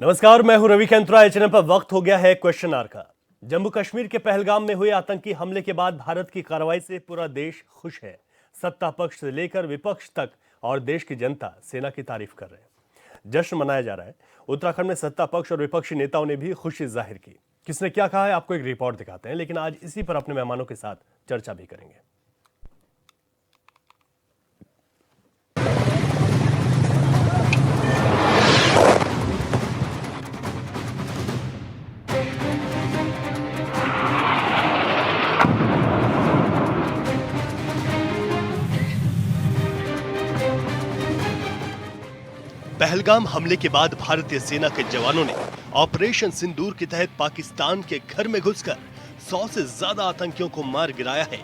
नमस्कार, मैं हूं रवि कैंत्रा। चैनल पर वक्त हो गया है क्वेश्चन आवर का। जम्मू कश्मीर के पहलगाम में हुए आतंकी हमले के बाद भारत की कार्रवाई से पूरा देश खुश है। सत्ता पक्ष से लेकर विपक्ष तक और देश की जनता सेना की तारीफ कर रहे हैं। जश्न मनाया जा रहा है। उत्तराखंड में सत्ता पक्ष और विपक्षी नेताओं ने भी खुशी जाहिर की। किसने क्या कहा है आपको एक रिपोर्ट दिखाते हैं, लेकिन आज इसी पर अपने मेहमानों के साथ चर्चा भी करेंगे। पहलगाम हमले के बाद भारतीय सेना के जवानों ने ऑपरेशन सिंदूर के तहत पाकिस्तान के घर में घुसकर 100 से ज्यादा आतंकियों को मार गिराया है,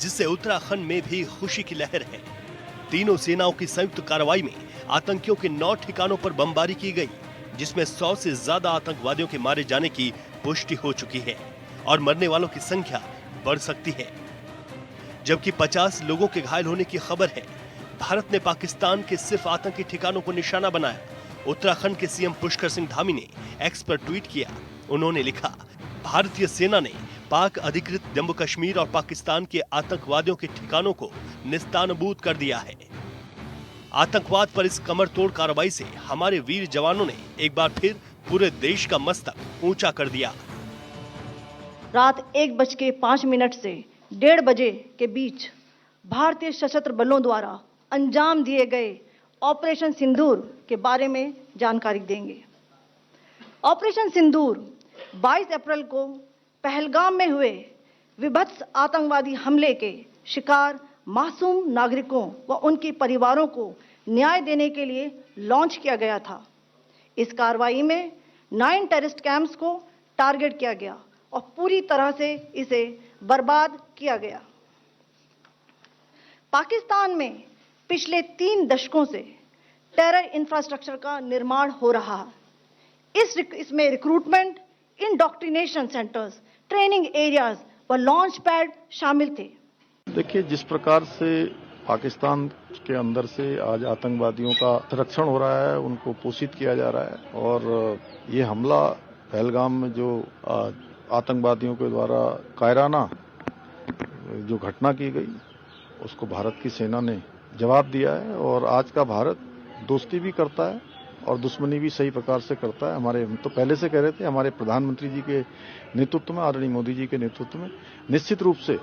जिससे उत्तराखंड में भी खुशी की लहर है। तीनों सेनाओं की संयुक्त कार्रवाई में आतंकियों के 9 ठिकानों पर बमबारी की गई, जिसमें 100 से ज्यादा आतंकवादियों के मारे जाने की पुष्टि हो चुकी है और मरने वालों की संख्या बढ़ सकती है, जबकि 50 लोगों के घायल होने की खबर है। भारत ने पाकिस्तान के सिर्फ आतंकी ठिकानों को निशाना बनाया। उत्तराखंड के सीएम पुष्कर सिंह धामी ने एक्स पर ट्वीट किया। उन्होंने लिखा, भारतीय सेना ने पाक अधिकृत जम्मू कश्मीर और पाकिस्तान के आतंकवादियों के ठिकानों को निस्तानबूद कर दिया है। आतंकवाद पर इस कमरतोड़ कार्रवाई से हमारे वीर जवानों ने एक बार फिर पूरे देश का मस्तक ऊंचा कर दिया। रात 1:05 से 1:30 बजे के बीच भारतीय सशस्त्र बलों द्वारा अंजाम दिए गए ऑपरेशन सिंदूर के बारे में जानकारी देंगे। ऑपरेशन सिंदूर 22 अप्रैल को पहलगाम में हुए विभत्स आतंकवादी हमले के शिकार मासूम नागरिकों व उनके परिवारों को न्याय देने के लिए लॉन्च किया गया था। इस कार्रवाई में 9 टेररिस्ट कैंप्स को टारगेट किया गया और पूरी तरह से इसे बर्बाद किया गया। पाकिस्तान में पिछले 3 दशकों से टेरर इंफ्रास्ट्रक्चर का निर्माण हो रहा है। इसमें recruitment, indoctrination centres, training areas व लॉन्च पैड शामिल थे। देखिए, जिस प्रकार से पाकिस्तान के अंदर से आज आतंकवादियों का संरक्षण हो रहा है, उनको पोषित किया जा रहा है, और ये हमला पहलगाम में जो आतंकवादियों के द्वारा कायराना जो घटना की गई, उसको भारत की सेना ने जवाब दिया है। और आज का भारत दोस्ती भी करता है और दुश्मनी भी सही प्रकार से करता है। हम तो पहले से कह रहे थे, हमारे प्रधानमंत्री जी के नेतृत्व में, आदरणीय मोदी जी के नेतृत्व में निश्चित रूप से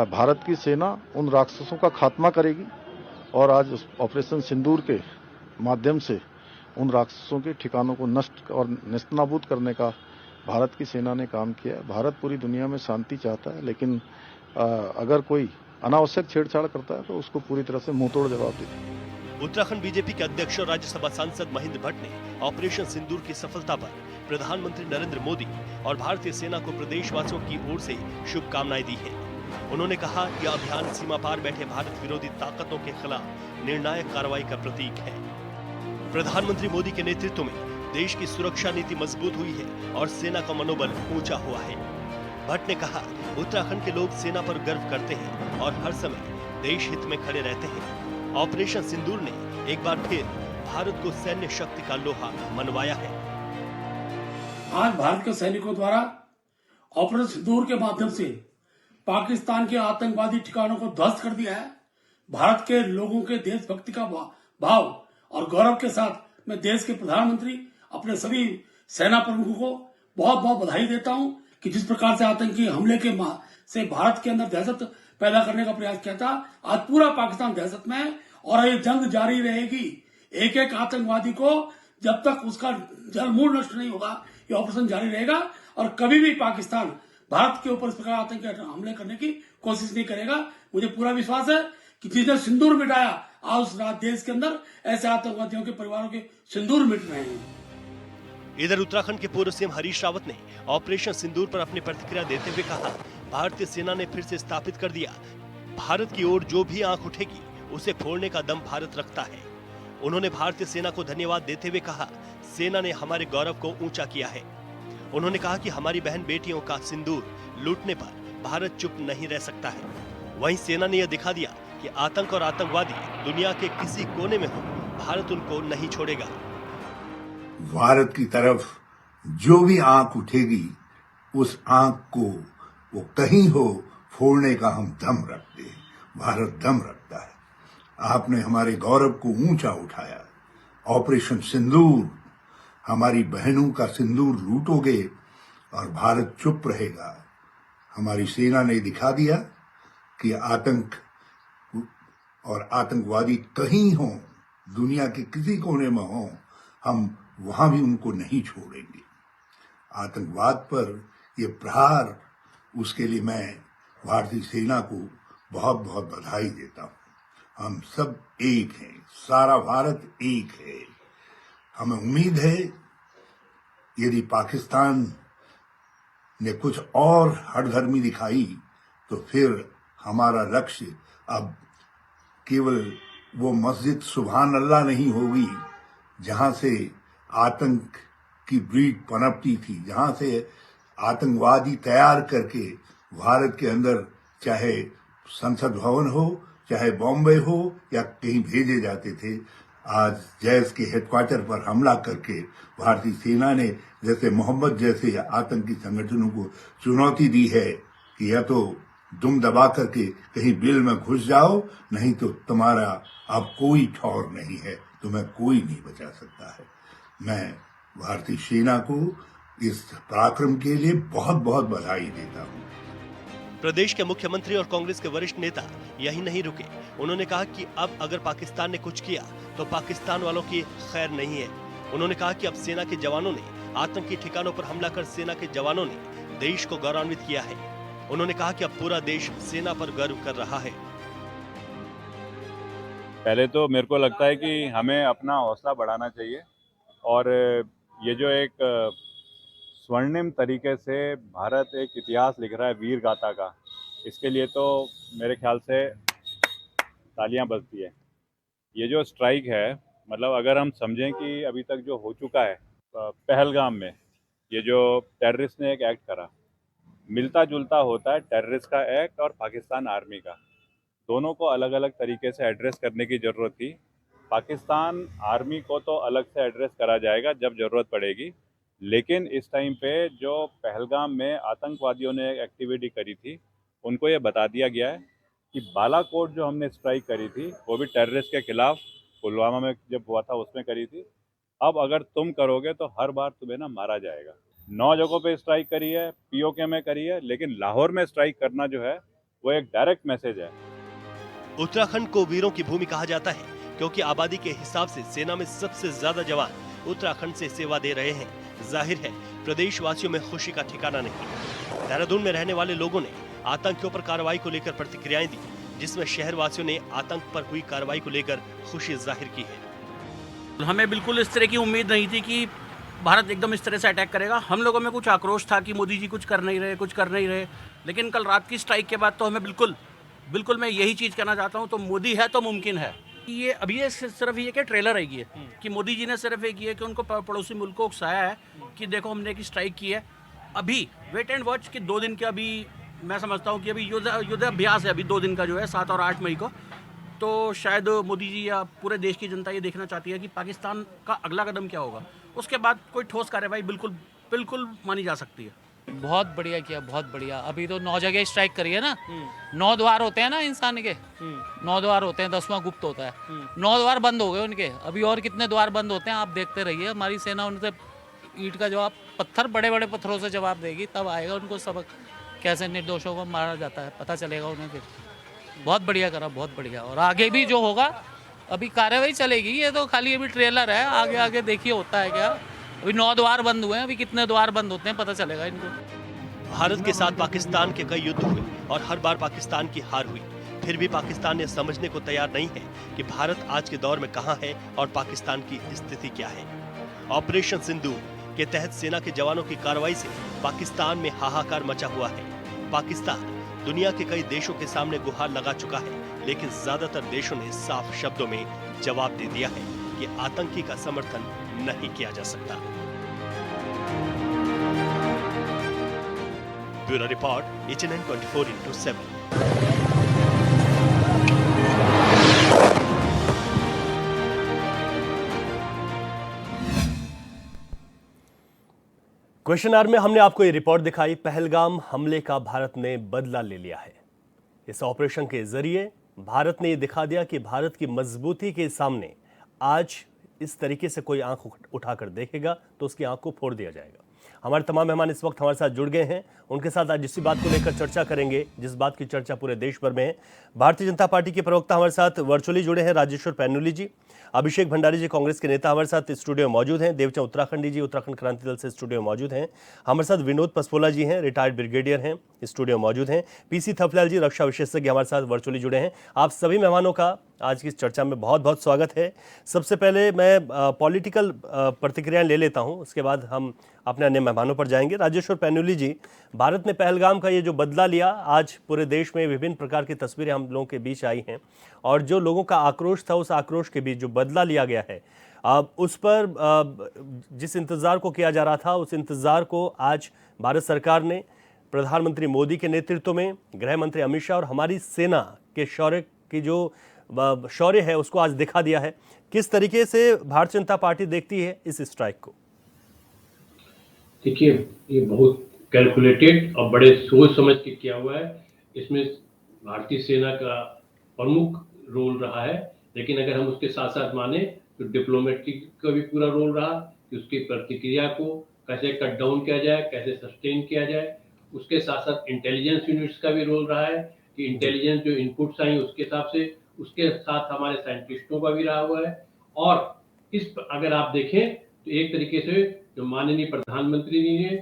भारत की सेना उन राक्षसों का खात्मा करेगी। और आज ऑपरेशन सिंदूर के माध्यम से उन राक्षसों के ठिकानों को नष्ट और नेस्तनाबूद करने का भारत की सेना ने काम किया है। भारत पूरी दुनिया में शांति चाहता है, लेकिन अगर कोई अनावश्यक छेड़छाड़ करता है तो उसको पूरी तरह से मुंहतोड़ जवाब देता है। उत्तराखंड बीजेपी के अध्यक्ष और राज्यसभा सांसद महेंद्र भट्ट ने ऑपरेशन सिंदूर की सफलता पर प्रधानमंत्री नरेंद्र मोदी और भारतीय सेना को प्रदेशवासियों की ओर से शुभकामनाएं दी हैं। उन्होंने कहा, यह अभियान सीमा पार बैठे भारत विरोधी ताकतों के खिलाफ निर्णायक कार्रवाई का प्रतीक है। प्रधानमंत्री मोदी के नेतृत्व में देश की सुरक्षा नीति मजबूत हुई है और सेना का मनोबल ऊंचा हुआ है। भट्ट ने कहा, उत्तराखंड के लोग सेना पर गर्व करते हैं और हर समय देश हित में खड़े रहते हैं। ऑपरेशन सिंदूर ने एक बार फिर भारत को सैन्य शक्ति का लोहा मनवाया है। आज भारत के सैनिकों द्वारा ऑपरेशन सिंदूर के माध्यम से पाकिस्तान के आतंकवादी ठिकानों को ध्वस्त कर दिया है। भारत के लोगों के देशभक्ति का भाव और गौरव के साथ मैं देश के प्रधानमंत्री, अपने सभी सेना प्रमुखों को बहुत बहुत बधाई देता हूं कि जिस प्रकार से आतंकी हमले के से भारत के अंदर दहशत पैदा करने का प्रयास किया था, आज पूरा पाकिस्तान दहशत में है और ये जंग जारी रहेगी। एक एक आतंकवादी को जब तक उसका जलमूल नष्ट नहीं होगा, ये ऑपरेशन जारी रहेगा और कभी भी पाकिस्तान भारत के ऊपर इस प्रकार आतंकी हमले करने की कोशिश नहीं करेगा। मुझे पूरा विश्वास है कि जिसने सिंदूर मिटाया, आज उस रात देश के अंदर ऐसे आतंकवादियों के परिवारों के सिंदूर मिट रहे हैं। इधर उत्तराखंड के पूर्व सीएम हरीश रावत ने ऑपरेशन सिंदूर पर अपनी प्रतिक्रिया देते हुए कहा, भारतीय सेना ने फिर से स्थापित कर दिया, भारत की ओर जो भी आंख उठेगी उसे फोड़ने का दम भारत रखता है। उन्होंने भारतीय सेना को धन्यवाद देते हुए कहा, सेना ने हमारे गौरव को ऊंचा किया है। उन्होंने कहा कि हमारी बहन बेटियों का सिंदूर लूटने पर भारत चुप नहीं रह सकता है। वहीं सेना ने यह दिखा दिया कि आतंक और आतंकवादी दुनिया के किसी कोने में हो, भारत उनको नहीं छोड़ेगा। भारत की तरफ जो भी आंख उठेगी उस आंख को वो कहीं हो फोड़ने का हम दम रखते हैं। भारत दम रखता है। आपने हमारे गौरव को ऊंचा उठाया। ऑपरेशन सिंदूर, हमारी बहनों का सिंदूर लूटोगे और भारत चुप रहेगा। हमारी सेना ने दिखा दिया कि आतंक और आतंकवादी कहीं हों, दुनिया के किसी कोने में हों, हम वहां भी उनको नहीं छोड़ेंगे। आतंकवाद पर ये प्रहार, उसके लिए मैं भारतीय सेना को बहुत बहुत बधाई देता हूं। हम सब एक हैं, सारा भारत एक है। हमें उम्मीद है यदि पाकिस्तान ने कुछ और हठधर्मी दिखाई तो फिर हमारा लक्ष्य अब केवल वो मस्जिद सुभान अल्लाह नहीं होगी जहां से आतंक की ब्रीड पनपती थी, जहां से आतंकवादी तैयार करके भारत के अंदर चाहे संसद भवन हो, चाहे बॉम्बे हो या कहीं भेजे जाते थे। आज जैश के हेडक्वार्टर पर हमला करके भारतीय सेना ने जैसे मोहम्मद जैसे आतंकी संगठनों को चुनौती दी है कि या तो दुम दबा करके कहीं बिल में घुस जाओ, नहीं तो तुम्हारा अब कोई ठौर नहीं है, तुम्हें कोई नहीं बचा सकता है। मैं भारतीय सेना को इस पराक्रम के लिए बहुत बहुत बधाई देता हूं। प्रदेश के मुख्यमंत्री और कांग्रेस के वरिष्ठ नेता यही नहीं रुके। उन्होंने कहा कि अब अगर पाकिस्तान ने कुछ किया तो पाकिस्तान वालों की खैर नहीं है। उन्होंने कहा कि अब सेना के जवानों ने आतंकी ठिकानों पर हमला कर सेना के जवानों ने देश को गौरवान्वित किया है। उन्होंने कहा कि अब पूरा देश सेना पर गर्व कर रहा है। पहले तो मेरे को लगता है कि हमें अपना हौसला बढ़ाना चाहिए और ये जो एक स्वर्णिम तरीके से भारत एक इतिहास लिख रहा है वीर गाथा का, इसके लिए तो मेरे ख्याल से तालियां बजती है। ये जो स्ट्राइक है, मतलब अगर हम समझें कि अभी तक जो हो चुका है पहलगाम में, ये जो टेररिस्ट ने एक एक्ट करा, मिलता जुलता होता है टेररिस्ट का एक्ट और पाकिस्तान आर्मी का। दोनों को अलग अलग तरीके से एड्रेस करने की ज़रूरत थी। पाकिस्तान आर्मी को तो अलग से एड्रेस करा जाएगा जब ज़रूरत पड़ेगी, लेकिन इस टाइम पे जो पहलगाम में आतंकवादियों ने एक्टिविटी करी थी, उनको ये बता दिया गया है कि बालाकोट जो हमने स्ट्राइक करी थी वो भी टेररिस्ट के खिलाफ पुलवामा में जब हुआ था उसमें करी थी। अब अगर तुम करोगे तो हर बार तुम्हें ना मारा जाएगा। 9 जगहों पे स्ट्राइक करी है, पीओके में करी है, लेकिन लाहौर में स्ट्राइक करना जो है वो एक डायरेक्ट मैसेज है। उत्तराखंड को वीरों की भूमि कहा जाता है क्योंकि आबादी के हिसाब से सेना में सबसे ज्यादा जवान उत्तराखंड से सेवा दे रहे हैं। जाहिर है प्रदेशवासियों में खुशी का ठिकाना नहीं। देहरादून में रहने वाले लोगों ने आतंकियों पर कार्रवाई को लेकर प्रतिक्रियाएं दी, जिसमें शहरवासियों ने आतंक पर हुई कार्रवाई को लेकर खुशी जाहिर की है। हमें बिल्कुल इस तरह की उम्मीद नहीं थी कि भारत एकदम इस तरह से अटैक करेगा। हम लोगों में कुछ आक्रोश था कि मोदी जी कुछ कर नहीं रहे, लेकिन कल रात की स्ट्राइक के बाद तो हमें बिल्कुल मैं यही चीज़ कहना चाहता हूँ, तो मोदी है तो मुमकिन है। ये अभी ये सिर्फ ये क्या ट्रेलर है ये कि मोदी जी ने सिर्फ एक ये कि उनको पड़ोसी मुल्क को उकसाया है कि देखो हमने एक स्ट्राइक की है। अभी वेट एंड वॉच कि 2 दिन के, अभी मैं समझता हूँ कि अभी युद्धाभ्यास है अभी 2 दिन का जो है 7 और 8 मई को। तो शायद मोदी जी या पूरे देश की जनता ये देखना चाहती है कि पाकिस्तान का अगला कदम क्या होगा। उसके बाद कोई ठोस कार्रवाई बिल्कुल मानी जा सकती है। बहुत बढ़िया किया, बहुत बढ़िया। अभी तो 9 जगह स्ट्राइक करी है ना। 9 द्वार होते हैं ना इंसान के, 9 द्वार होते हैं, 10वां गुप्त होता है। 9 द्वार बंद हो गए उनके, अभी और कितने द्वार बंद होते हैं आप देखते रहिए। हमारी सेना उनसे ईंट का जवाब, बड़े बड़े पत्थरों से जवाब देगी, तब आएगा उनको सबक कैसे निर्दोषों को मारा जाता है, पता चलेगा उन्हें। फिर बहुत बढ़िया करा, बहुत बढ़िया। और आगे भी जो होगा अभी कार्रवाई चलेगी। ये तो खाली अभी ट्रेलर है, आगे देखिए होता है क्या। अभी 9 द्वार बंद हुए हैं, अभी कितने द्वार बंद होते हैं पता चलेगा इनको। भारत के साथ पाकिस्तान के कई युद्ध हुए और हर बार पाकिस्तान की हार हुई। फिर भी पाकिस्तान ने समझने को तैयार नहीं है कि भारत आज के दौर में कहां है और पाकिस्तान की स्थिति क्या है। ऑपरेशन सिंदूर के तहत सेना के जवानों की कार्रवाई से पाकिस्तान में हाहाकार मचा हुआ है। पाकिस्तान दुनिया के कई देशों के सामने गुहार लगा चुका है, लेकिन ज्यादातर देशों ने साफ शब्दों में जवाब दे दिया है कि आतंकी का समर्थन नहीं किया जा सकता। Bureau report, HNN 24/7। Question hour में हमने आपको ये रिपोर्ट दिखाई, पहलगाम हमले का भारत ने बदला ले लिया है। इस ऑपरेशन के जरिए भारत ने ये दिखा दिया कि भारत की मजबूती के सामने आज इस तरीके से कोई आंख उठाकर देखेगा तो उसकी आंख को फोड़ दिया जाएगा। हमारे तमाम मेहमान इस वक्त हमारे साथ जुड़ गए हैं, उनके साथ आज इसी बात को लेकर चर्चा करेंगे जिस बात की चर्चा पूरे देश भर में है। भारतीय जनता पार्टी के प्रवक्ता हमारे साथ वर्चुअली जुड़े हैं, राजेश्वर पैन्यूली जी। अभिषेक भंडारी जी कांग्रेस के नेता हमारे साथ स्टूडियो में मौजूद हैं। देवचंद उत्तराखंडी जी उत्तराखंड क्रांति दल से स्टूडियो में मौजूद हैं। हमारे साथ विनोद पसपोला जी हैं, रिटायर्ड ब्रिगेडियर हैं, स्टूडियो में मौजूद हैं। पीसी थपलाल जी रक्षा विशेषज्ञ हमारे साथ वर्चुअली जुड़े हैं। आप सभी मेहमानों का आज की इस चर्चा में बहुत बहुत स्वागत है। सबसे पहले मैं पॉलिटिकल प्रतिक्रियाएं ले लेता हूं, उसके बाद हम अपने अन्य मेहमानों पर जाएंगे। राजेश्वर पैन्यूली जी, भारत ने पहलगाम का ये जो बदला लिया, आज पूरे देश में विभिन्न प्रकार की तस्वीरें हम लोगों के बीच आई हैं और जो लोगों का आक्रोश था उस आक्रोश के बीच जो बदला लिया गया है, उस पर जिस इंतज़ार को किया जा रहा था उस इंतज़ार को आज भारत सरकार ने प्रधानमंत्री मोदी के नेतृत्व में, गृह मंत्री अमित शाह और हमारी सेना के शौर्य की जो शौर्य है उसको आज दिखा दिया है। किस तरीके से भारतीय जनता पार्टी देखती है इस स्ट्राइक को? देखिए, ये बहुत कैलकुलेटेड और बड़े सोच समझ के किया हुआ है। इसमें भारतीय सेना का प्रमुख रोल रहा है, लेकिन अगर हम उसके साथ साथ माने तो डिप्लोमेटिक का भी पूरा रोल रहा कि उसकी प्रतिक्रिया को कैसे कट डाउन किया जाए, कैसे सस्टेन किया जाए। उसके साथ साथ इंटेलिजेंस यूनिट्स का भी रोल रहा है कि इंटेलिजेंस जो इनपुट्स आई उसके हिसाब से, उसके साथ हमारे साइंटिस्टों का भी रहा हुआ है। और इस अगर आप देखें तो एक तरीके से जो माननीय प्रधानमंत्री जी ने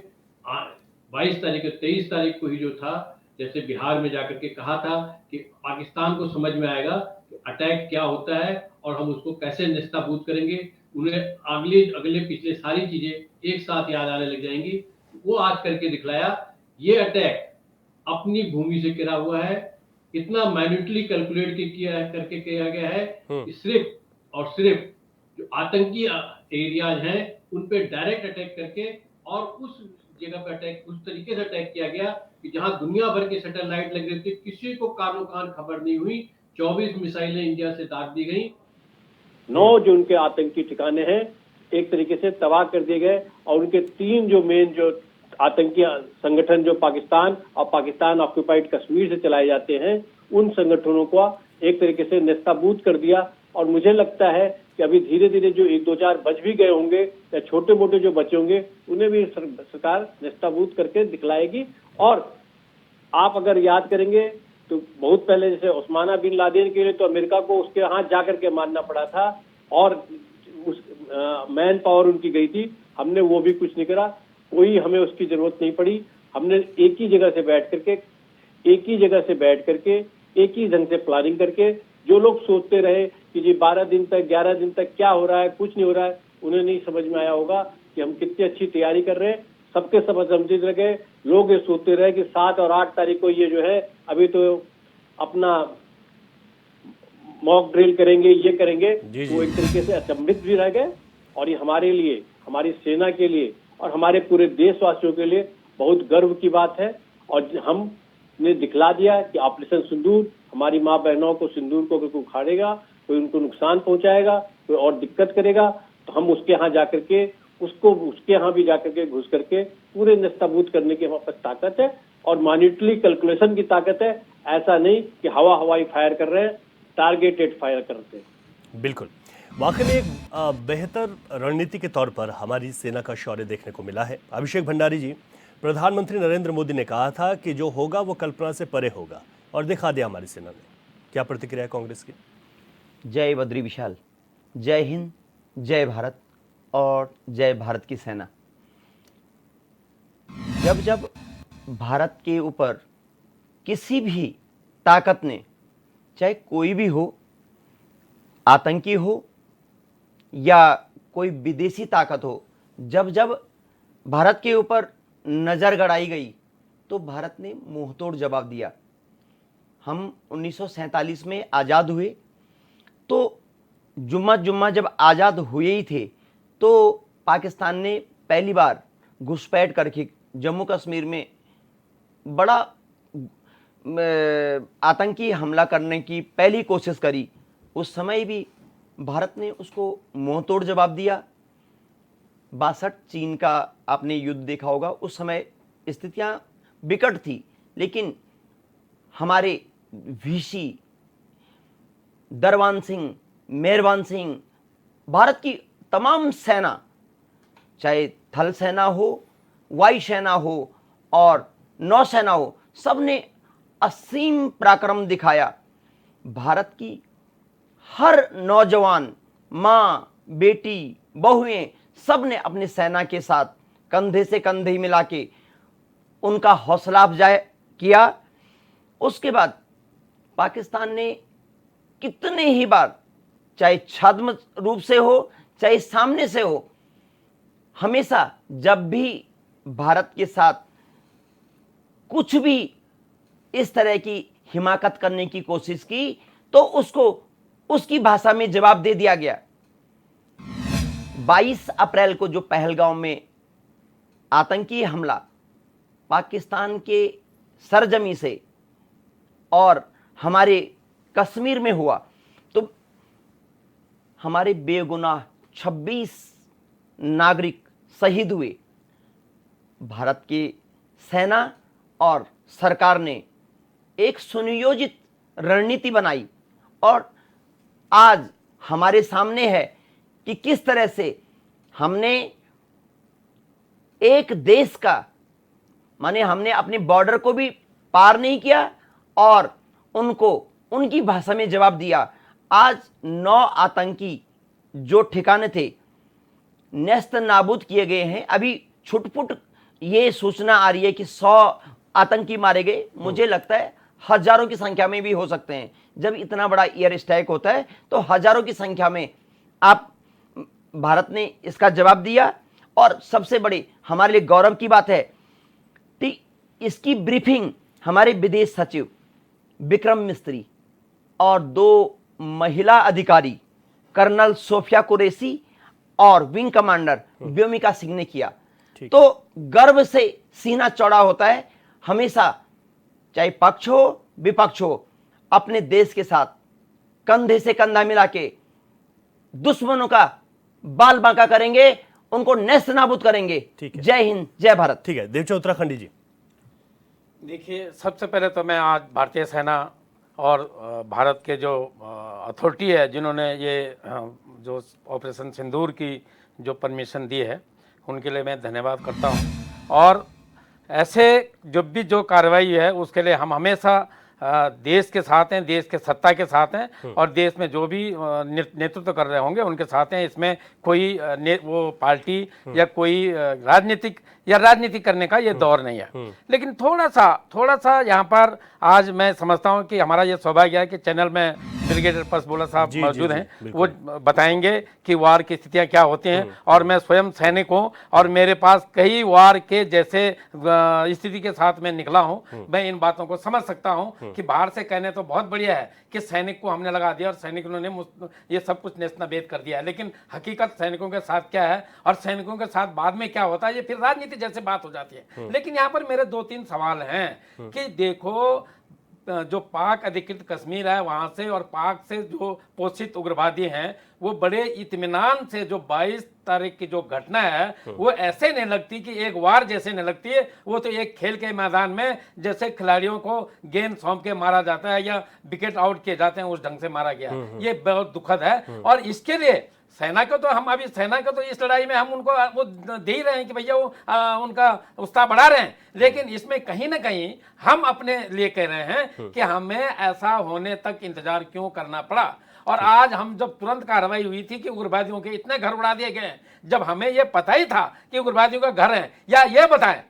23 तारीख को ही जो था, जैसे बिहार में जाकर के कहा था कि पाकिस्तान को समझ में आएगा कि अटैक क्या होता है और हम उसको कैसे निस्ताबूद करेंगे, उन्हें अगले पिछले सारी चीजें एक साथ याद आने लग जाएंगी। वो आज करके दिखलाया। ये अटैक अपनी भूमि से घिरा हुआ है, इतना माइन्यूटली कैलकुलेट करके किया गया है कि सिर्फ और सिर्फ जो आतंकी एरियाज हैं उन पे डायरेक्ट अटैक करके और उस जगह पे अटैक उस तरीके से अटैक किया गया कि जहां दुनिया भर के सैटेलाइट लग रहे थे, किसी को कानो कान खबर नहीं हुई। 24 मिसाइलें इंडिया से दाग दी गई। 9 जो उनके आतंकी ठिकाने हैं एक तरीके से तबाह कर दिए गए और उनके 3 जो मेन जो आतंकी संगठन जो पाकिस्तान और पाकिस्तान ऑक्युपाइड कश्मीर से चलाए जाते हैं, उन संगठनों को एक तरीके से नेस्ताबूद कर दिया। और मुझे लगता है कि अभी धीरे धीरे जो 1-2-4 बच भी गए होंगे या छोटे मोटे जो बचे होंगे उन्हें भी सरकार नेस्ताबूद करके दिखलाएगी। और आप अगर याद करेंगे तो बहुत पहले जैसे उस्माना बिन लादेन के लिए तो अमेरिका को उसके हाथ जाकर के मानना पड़ा था और उस मैन पावर उनकी गई थी। हमने वो भी कुछ नहीं करा, कोई हमें उसकी जरूरत नहीं पड़ी। हमने एक ही जगह से बैठ करके एक ही ढंग से प्लानिंग करके, जो लोग सोचते रहे कि जी 12 दिन तक 11 दिन तक क्या हो रहा है, कुछ नहीं हो रहा है, उन्हें नहीं समझ में आया होगा कि हम कितनी अच्छी तैयारी कर रहे हैं। सबके सब समझते रह गए। लोग ये सोचते रहे कि 7 और 8 तारीख को ये जो है अभी तो अपना मॉक ड्रिल करेंगे, ये करेंगे। वो एक तरीके से अचंभित भी रह गए। और ये हमारे लिए, हमारी सेना के लिए और हमारे पूरे देशवासियों के लिए बहुत गर्व की बात है। और हमने दिखला दिया कि ऑपरेशन सिंदूर हमारी माँ बहनों को सिंदूर को कोई उखाड़ेगा, कोई उनको नुकसान पहुंचाएगा, कोई और दिक्कत करेगा तो हम उसके यहाँ जाकर के उसके यहाँ भी जाकर के घुस करके पूरे नेस्ताबूद करने की हमारे पास ताकत है और मॉनिटरी कैलकुलेशन की ताकत है। ऐसा नहीं कि हवाई फायर कर रहे हैं, टारगेटेड फायर करते हैं। बिल्कुल, वाकई में एक बेहतर रणनीति के तौर पर हमारी सेना का शौर्य देखने को मिला है। अभिषेक भंडारी जी, प्रधानमंत्री नरेंद्र मोदी ने कहा था कि जो होगा वो कल्पना से परे होगा और दिखा दिया हमारी सेना ने। क्या प्रतिक्रिया है कांग्रेस की? जय बद्री विशाल, जय हिंद, जय भारत और जय भारत की सेना। जब जब भारत के ऊपर किसी भी ताकत ने, चाहे कोई भी हो, आतंकी हो या कोई विदेशी ताकत हो, जब जब भारत के ऊपर नज़र गड़ाई गई तो भारत ने मुंहतोड़ जवाब दिया। हम 1947 में आज़ाद हुए तो जुम्मा जब आज़ाद हुए ही थे तो पाकिस्तान ने पहली बार घुसपैठ करके जम्मू कश्मीर में बड़ा आतंकी हमला करने की पहली कोशिश करी। उस समय भी भारत ने उसको मुंहतोड़ जवाब दिया। 62 चीन का आपने युद्ध देखा होगा, उस समय स्थितियां विकट थी, लेकिन हमारे वीसी दरबान सिंह, मेहरबान सिंह, भारत की तमाम सेना, चाहे थल सेना हो, वायु सेना हो और नौसेना हो, सबने असीम पराक्रम दिखाया। भारत की हर नौजवान, माँ, बेटी, बहुएं, सब ने अपनी सेना के साथ कंधे से कंधे मिला के उनका हौसला अफजाई किया। उसके बाद पाकिस्तान ने कितने ही बार, चाहे छद्म रूप से हो चाहे सामने से हो, हमेशा जब भी भारत के साथ कुछ भी इस तरह की हिमाकत करने की कोशिश की तो उसको उसकी भाषा में जवाब दे दिया गया। 22 अप्रैल को जो पहलगांव में आतंकी हमला पाकिस्तान के सरजमी से और हमारे कश्मीर में हुआ, तो हमारे बेगुनाह 26 नागरिक शहीद हुए। भारत की सेना और सरकार ने एक सुनियोजित रणनीति बनाई और आज हमारे सामने है कि किस तरह से हमने एक देश का, माने हमने अपने बॉर्डर को भी पार नहीं किया और उनको उनकी भाषा में जवाब दिया। आज 9 आतंकी जो ठिकाने थे नेस्त नाबूद किए गए हैं। अभी छुटपुट ये सूचना आ रही है कि 100 आतंकी मारे गए, मुझे लगता है हजारों की संख्या में भी हो सकते हैं। जब इतना बड़ा एयर स्ट्राइक होता है तो हजारों की संख्या में आप भारत ने इसका जवाब दिया। और सबसे बड़ी हमारे लिए गौरव की बात है कि इसकी ब्रीफिंग हमारे विदेश सचिव विक्रम मिस्त्री और 2 महिला अधिकारी कर्नल सोफिया कुरैशी और विंग कमांडर व्योमिका सिंह ने किया। तो गर्व से सीना चौड़ा होता है। हमेशा चाहे पक्ष हो विपक्ष हो, अपने देश के साथ कंधे से कंधा मिला के दुश्मनों का बाल बांका करेंगे, उनको नेस्त नाबूद करेंगे। जय हिंद, जय भारत। ठीक है, देवचंद उत्तराखंडी जी। देखिए, सबसे पहले तो मैं आज भारतीय सेना और भारत के जो अथॉरिटी है जिन्होंने ये जो ऑपरेशन सिंदूर की जो परमिशन दी है उनके लिए मैं धन्यवाद करता हूँ। और ऐसे जब भी जो कार्रवाई है उसके लिए हम हमेशा देश के साथ हैं, देश के सत्ता के साथ हैं और देश में जो भी नेतृत्व कर रहे होंगे उनके साथ हैं। इसमें कोई वो पार्टी या कोई राजनीति करने का ये दौर नहीं है। लेकिन थोड़ा सा यहाँ पर आज मैं समझता हूँ कि हमारा ये सौभाग्य है कि चैनल में ब्रिगेडियर पसबोला साहब मौजूद हैं। वो बताएंगे कि वार की स्थितियाँ क्या होती हैं। और मैं स्वयं सैनिक हूँ और मेरे पास कई वार के जैसे स्थिति के साथ मैं निकला हूँ। मैं इन बातों को समझ सकता हूँ कि बाहर से कहने तो बहुत बढ़िया है कि सैनिक को हमने लगा दिया और सैनिकों ने ये सब कुछ नेस्तनाबूद कर दिया है। लेकिन हकीकत सैनिकों के साथ क्या है और सैनिकों के साथ बाद में क्या होता है, ये फिर राजनीति जैसे बात हो जाती है। लेकिन यहाँ पर मेरे 2-3 सवाल हैं कि देखो, जो पाक अधिकृत कश्मीर है वहां से और पाक से जो पोषित उग्रवादी हैं वो बड़े इत्मीनान से, जो 22 तारीख की जो घटना है वो ऐसे नहीं लगती कि एक वार जैसे नहीं लगती है। वो तो एक खेल के मैदान में जैसे खिलाड़ियों को गेंद सौंप के मारा जाता है या विकेट आउट किए जाते हैं, उस ढंग से मारा गया। ये बहुत दुखद है। और इसके लिए सेना को तो हम अभी सेना को तो इस लड़ाई में हम उनको वो दे ही रहे हैं कि भैया वो उनका उत्साह बढ़ा रहे हैं। लेकिन इसमें कहीं ना कहीं हम अपने लिए कह रहे हैं कि हमें ऐसा होने तक इंतजार क्यों करना पड़ा। और आज हम जब तुरंत कार्रवाई हुई थी कि उग्रवादियों के इतने घर उड़ा दिए गए, जब हमें ये पता ही था कि उग्रवादियों का घर है, या ये बताएं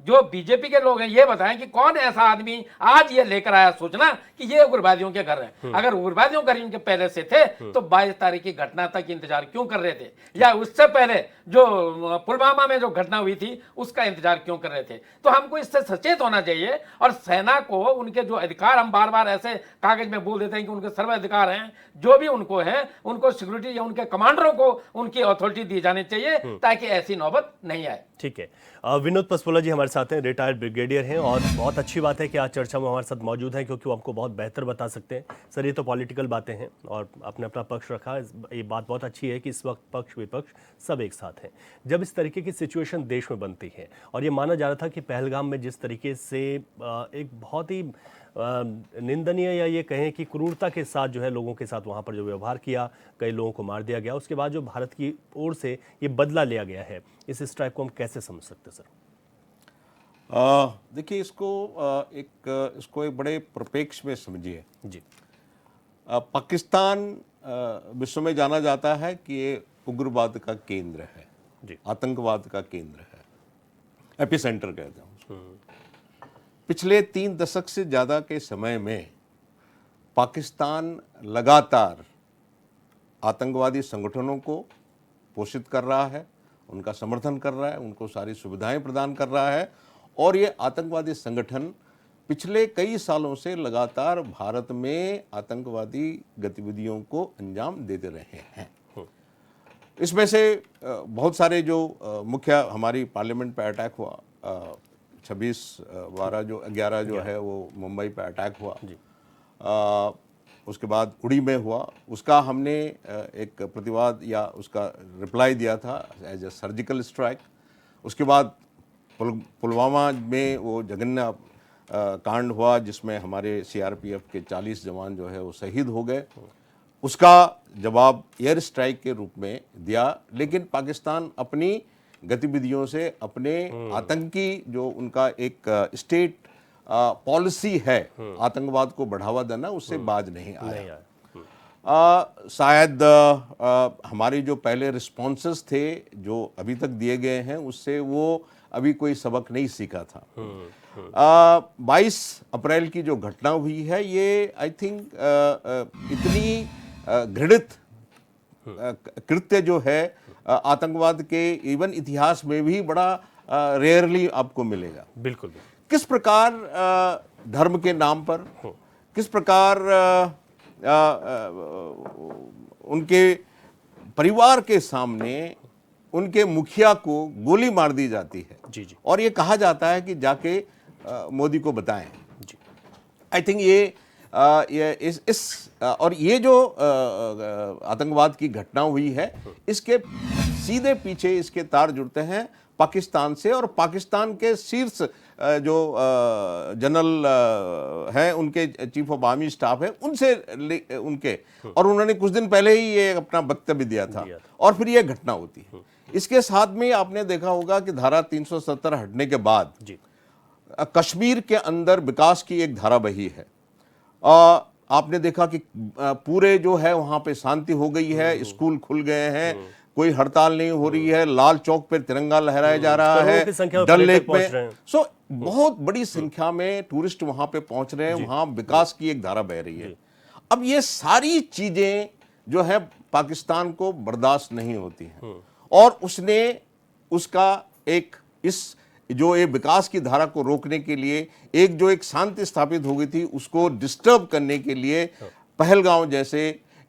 जो बीजेपी के लोग हैं ये बताएं कि कौन ऐसा आदमी आज ये लेकर आया सूचना कि ये उग्रवादियों के घर हैं। अगर उग्रवादियों के घर इनके पहले से थे तो 22 तारीख की घटना तक इंतजार क्यों कर रहे थे, या उससे पहले जो पुलवामा में जो घटना हुई थी उसका इंतजार क्यों कर रहे थे। तो हमको इससे सचेत होना चाहिए। और सेना को उनके जो अधिकार, हम बार बार ऐसे कागज में बोल देते हैं कि उनके सर्व अधिकार हैं, जो भी उनको हैं उनको सिक्योरिटी या उनके कमांडरों को उनकी अथॉरिटी दी जानी चाहिए ताकि ऐसी नौबत नहीं आए। ठीक है, विनोद पसपोला जी हमारे हमारे साथ हैं, रिटायर्ड ब्रिगेडियर हैं और बहुत अच्छी बात है कि आज चर्चा में हमारे साथ मौजूद हैं क्योंकि वो हमको बहुत बेहतर बता सकते हैं। सर, ये तो पॉलिटिकल बातें हैं और आपने अपना पक्ष रखा, ये बात बहुत अच्छी है कि इस वक्त पक्ष विपक्ष सब एक साथ हैं। जब इस तरीके की सिचुएशन देश में बनती है और ये माना जा रहा था कि पहलगाम में जिस तरीके से एक बहुत ही निंदनीय या ये कहें कि क्रूरता के साथ जो है लोगों के साथ वहाँ पर जो व्यवहार किया, कई लोगों को मार दिया गया, उसके बाद जो भारत की ओर से ये बदला लिया गया है, इस स्ट्राइक को हम कैसे समझ सकते हैं सर? देखिए, इसको एक बड़े परिप्रेक्ष्य में समझिए जी। पाकिस्तान विश्व में जाना जाता है कि ये उग्रवाद का केंद्र है जी। आतंकवाद का केंद्र है, एपिसेंटर कहते हैं उसको। पिछले 3 दशक से ज़्यादा के समय में पाकिस्तान लगातार आतंकवादी संगठनों को पोषित कर रहा है, उनका समर्थन कर रहा है, उनको सारी सुविधाएं प्रदान कर रहा है और ये आतंकवादी संगठन पिछले कई सालों से लगातार भारत में आतंकवादी गतिविधियों को अंजाम देते रहे हैं। इसमें से बहुत सारे जो मुख्य हमारी पार्लियामेंट पे अटैक हुआ, 26/12/11 जो है वो मुंबई पे अटैक हुआ, उसके बाद उड़ी में हुआ, उसका हमने एक प्रतिवाद या उसका रिप्लाई दिया था एज ए सर्जिकल स्ट्राइक। उसके बाद पुलवामा में वो जघन्य कांड हुआ जिसमें हमारे सीआरपीएफ के 40 जवान जो है वो शहीद हो गए, उसका जवाब एयर स्ट्राइक के रूप में दिया। लेकिन पाकिस्तान अपनी गतिविधियों से, अपने आतंकी जो उनका एक स्टेट पॉलिसी है आतंकवाद को बढ़ावा देना, उससे बाज नहीं आया। शायद हमारी जो पहले रिस्पॉन्सेस थे जो अभी तक दिए गए हैं उससे वो अभी कोई सबक नहीं सीखा था। 22 अप्रैल की जो घटना हुई है ये आई थिंक इतनी घृणित कृत्य जो है आतंकवाद के इवन इतिहास में भी बड़ा रेयरली आपको मिलेगा। बिल्कुल। किस प्रकार धर्म के नाम पर, किस प्रकार उनके परिवार के सामने उनके मुखिया को गोली मार दी जाती है जी जी। और ये कहा जाता है कि जाके मोदी को बताएं जी। आई थिंक ये और ये जो आतंकवाद की घटना हुई है इसके सीधे पीछे इसके तार जुड़ते हैं पाकिस्तान से और पाकिस्तान के शीर्ष जो जनरल हैं, उनके चीफ ऑफ आर्मी स्टाफ है, उनसे उनके और उन्होंने कुछ दिन पहले ही ये अपना वक्तव्य दिया था और फिर ये घटना होती है। इसके साथ में आपने देखा होगा कि धारा 370 हटने के बाद कश्मीर के अंदर विकास की एक धारा बही है। आपने देखा कि पूरे जो है वहां पे शांति हो गई है, स्कूल खुल गए हैं, कोई हड़ताल नहीं हो रही है, लाल चौक पर तिरंगा लहराया जा रहा है, डल लेक में बहुत बड़ी संख्या में टूरिस्ट वहां पे पहुंच रहे हैं, वहां विकास की एक धारा बह रही है। अब ये सारी चीजें जो है पाकिस्तान को बर्दाश्त नहीं होती हैं और उसने उसका एक इस जो ये विकास की धारा को रोकने के लिए एक शांति स्थापित हो गई थी उसको डिस्टर्ब करने के लिए पहलगाम जैसे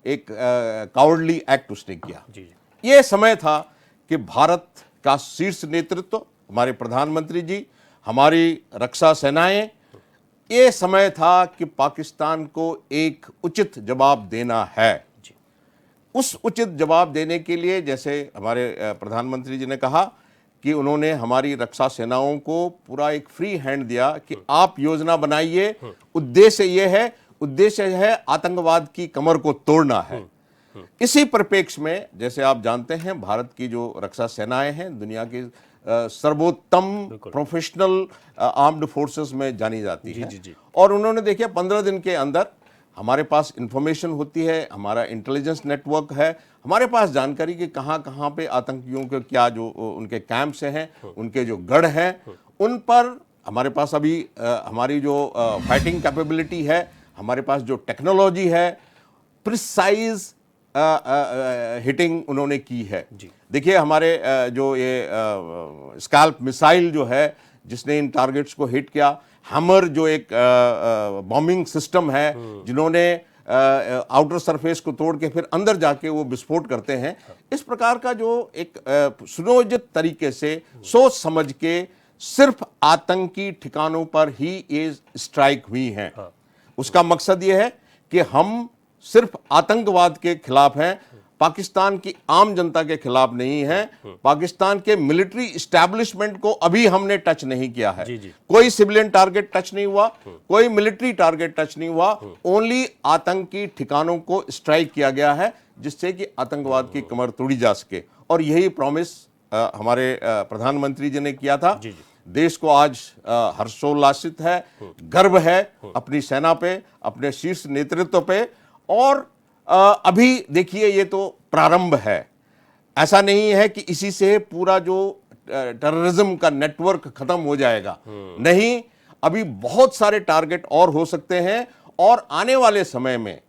एक कावर्डली एक्ट उसने किया। ये समय था कि भारत का शीर्ष नेतृत्व, हमारे प्रधानमंत्री जी, हमारी रक्षा सेनाएं, ये समय था कि पाकिस्तान को एक उचित जवाब देना है। उस उचित जवाब देने के लिए जैसे हमारे प्रधानमंत्री जी ने कहा कि उन्होंने हमारी रक्षा सेनाओं को पूरा एक फ्री हैंड दिया कि आप योजना बनाइए, उद्देश्य है आतंकवाद की कमर को तोड़ना है। इसी परिप्रेक्ष्य में जैसे आप जानते हैं भारत की जो रक्षा सेनाएं हैं दुनिया की सर्वोत्तम प्रोफेशनल आर्म्ड फोर्सेस में जानी जाती है और उन्होंने देखिए 15 दिन के अंदर हमारे पास इंफॉर्मेशन होती है, हमारा इंटेलिजेंस नेटवर्क है, हमारे पास जानकारी कि कहाँ कहाँ पे आतंकियों के क्या जो उनके कैंप्स हैं, उनके जो गढ़ हैं, उन पर हमारे पास अभी हमारी जो फाइटिंग कैपेबिलिटी है, हमारे पास जो टेक्नोलॉजी है, प्रिसाइज हिटिंग उन्होंने की है। देखिए हमारे जो ये स्कैल्प मिसाइल जो है जिसने इन टारगेट्स को हिट किया, हैमर जो एक बॉम्बिंग सिस्टम है जिन्होंने आउटर सरफेस को तोड़ के फिर अंदर जाके वो विस्फोट करते हैं। इस प्रकार का जो एक सुनियोजित तरीके से सोच समझ के सिर्फ आतंकी ठिकानों पर ही ये स्ट्राइक हुई हैं। उसका मकसद ये है कि हम सिर्फ आतंकवाद के खिलाफ हैं, पाकिस्तान की आम जनता के खिलाफ नहीं है। पाकिस्तान के मिलिट्री इस्टेब्लिशमेंट को अभी हमने टच नहीं किया है। कोई सिविलियन टारगेट टच नहीं हुआ, कोई मिलिट्री टारगेट टच नहीं हुआ, ओनली आतंकी ठिकानों को स्ट्राइक किया गया है, जिससे कि आतंकवाद की कमर तोड़ी जा सके। और यही प्रॉमिस हमारे प्रधानमंत्री जी ने किया था। देश को आज हर्षोल्लासित है, गर्व है अपनी सेना पे, अपने शीर्ष नेतृत्व पे। और अभी देखिए ये तो प्रारंभ है, ऐसा नहीं है कि इसी से पूरा जो टेररिज्म का नेटवर्क खत्म हो जाएगा। नहीं, अभी बहुत सारे टारगेट और हो सकते हैं। और आने वाले समय में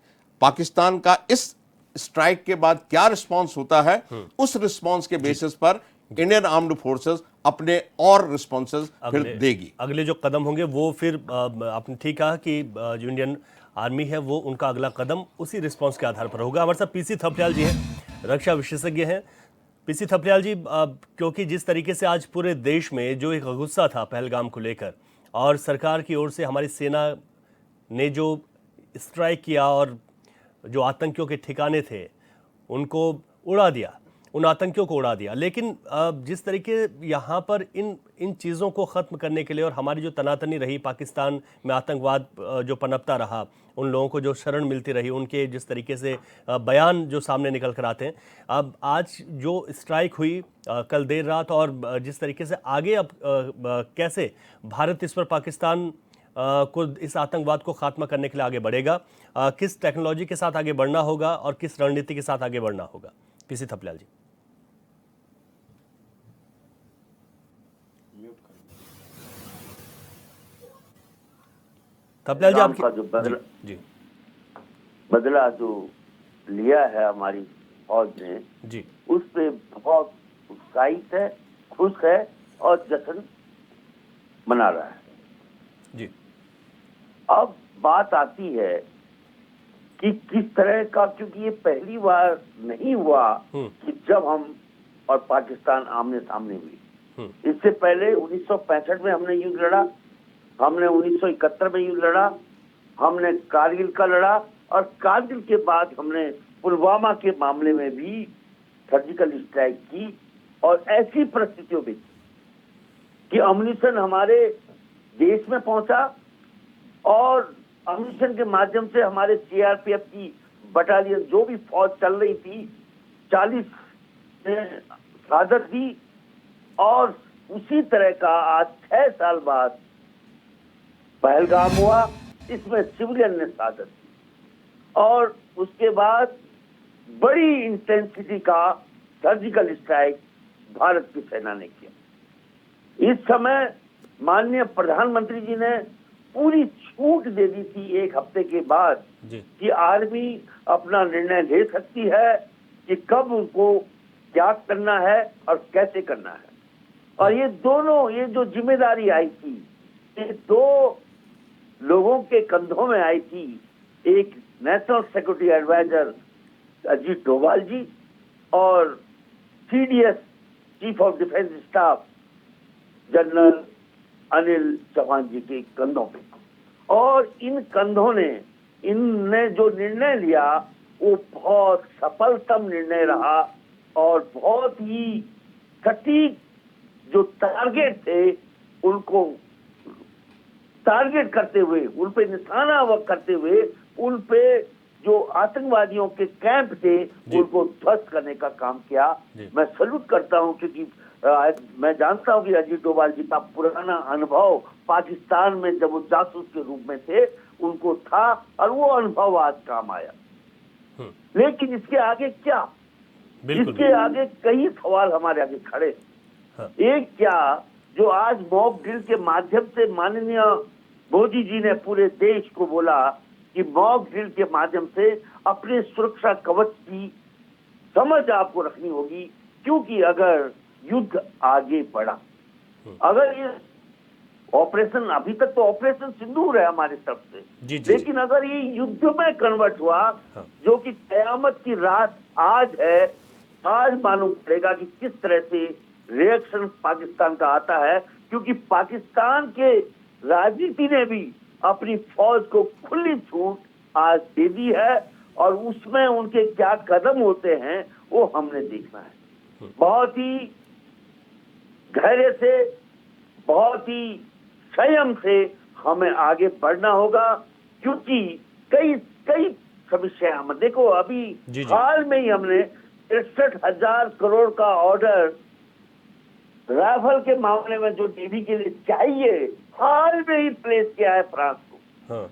पाकिस्तान का इस स्ट्राइक के बाद क्या रिस्पांस होता है, उस रिस्पांस के बेसिस पर इंडियन आर्म्ड फोर्सेस अपने और रिस्पॉन्सेज फिर देगी। अगले जो कदम होंगे वो फिर आपने ठीक कहा कि जो इंडियन आर्मी है वो उनका अगला कदम उसी रिस्पांस के आधार पर होगा। हमारे साथ पीसी थपलियाल जी हैं, रक्षा विशेषज्ञ हैं। पीसी थपलियाल जी, क्योंकि जिस तरीके से आज पूरे देश में जो एक गुस्सा था पहलगाम को लेकर, और सरकार की ओर से हमारी सेना ने जो स्ट्राइक किया और जो आतंकियों के ठिकाने थे उनको उड़ा दिया, उन आतंकियों को उड़ा दिया, लेकिन जिस तरीके यहाँ पर इन चीज़ों को ख़त्म करने के लिए और हमारी जो तनातनी रही, पाकिस्तान में आतंकवाद जो पनपता रहा, उन लोगों को जो शरण मिलती रही, उनके जिस तरीके से बयान जो सामने निकल कर आते हैं, अब आज जो स्ट्राइक हुई कल देर रात, और जिस तरीके से आगे अब कैसे भारत इस पर पाकिस्तान को इस आतंकवाद को खात्मा करने के लिए आगे बढ़ेगा, किस टेक्नोलॉजी के साथ आगे बढ़ना होगा और किस रणनीति के साथ आगे बढ़ना होगा। पीसी थपलियाल जी। थपलियाल जी, आपका जो बदला जो लिया है हमारी फौज ने जी, उस पे बहुत उत्साहित है, खुश है और जश्न मना रहा है जी। अब बात आती है कि किस तरह का, क्योंकि ये पहली बार नहीं हुआ कि जब हम और पाकिस्तान आमने सामने हुई। इससे पहले 1965 में हमने युद्ध लड़ा, हमने 1971 में युद्ध लड़ा, हमने कारगिल का लड़ा, और कारगिल के बाद हमने पुलवामा के मामले में भी सर्जिकल स्ट्राइक की। और ऐसी परिस्थितियों में कि अम्युनिशन हमारे देश में पहुंचा और अम्युनिशन के माध्यम से हमारे सीआरपीएफ की बटालियन, जो भी फौज चल रही थी, 40 शहादत दी। और उसी तरह का आज 6 साल बाद पहलगाम हुआ, इसमें सिविलियन ने शहादत दी। और उसके बाद बड़ी इंटेंसिटी का सर्जिकल स्ट्राइक भारत की सेना ने किया। इस समय माननीय प्रधानमंत्री जी ने पूरी छूट दे दी थी 1 हफ्ते के बाद कि आर्मी अपना निर्णय ले सकती है कि कब उनको क्या करना है और कैसे करना है। और ये दोनों, ये जो जिम्मेदारी आई थी, ये 2 लोगों के कंधों में आई थी। एक national security advisor Ajit Doval ji और CDS chief of defence staff general Anil Chauhan ji के कंधों पे। और इन कंधों ने, इनने जो निर्णय लिया वो बहुत सफलतम निर्णय रहा और बहुत ही सटीक जो टारगेट थे उनको टारगेट करते हुए, उन पे निशाना करते हुए, उन पे जो आतंकवादियों के कैंप थे उनको ध्वस्त करने का काम किया। मैं सल्यूट करता हूं, क्योंकि मैं जानता हूं कि अजीत डोभाल जी का पुराना अनुभव पाकिस्तान में जब वो जासूस के रूप में थे उनको था, और वो अनुभव आज काम आया। लेकिन इसके आगे क्या, इसके आगे कई सवाल हमारे आगे खड़े। एक, क्या जो आज मॉक ड्रिल के माध्यम से माननीय मोदी जी ने पूरे देश को बोला कि मॉक ड्रिल के माध्यम से अपने सुरक्षा कवच की समझ आपको रखनी होगी, क्योंकि अगर युद्ध आगे बढ़ा, अगर ये ऑपरेशन, अभी तक तो ऑपरेशन सिंदूर है हमारी तरफ से, लेकिन अगर ये युद्ध में कन्वर्ट हुआ, जो कि कयामत की रात आज है, आज मालूम पड़ेगा कि किस तरह से रिएक्शन पाकिस्तान का आता है। क्योंकि पाकिस्तान के राजनीति ने भी अपनी फौज को खुली छूट आज दे दी है और उसमें उनके क्या कदम होते हैं वो हमने देखना है। बहुत ही धैर्य से, बहुत ही संयम से हमें आगे बढ़ना होगा, क्योंकि कई कई समस्या हम देखो अभी हाल में ही हमने 63,000 करोड़ का ऑर्डर राफेल के मामले में जो नेवी के लिए चाहिए हाल में ही प्लेस किया है फ्रांस को।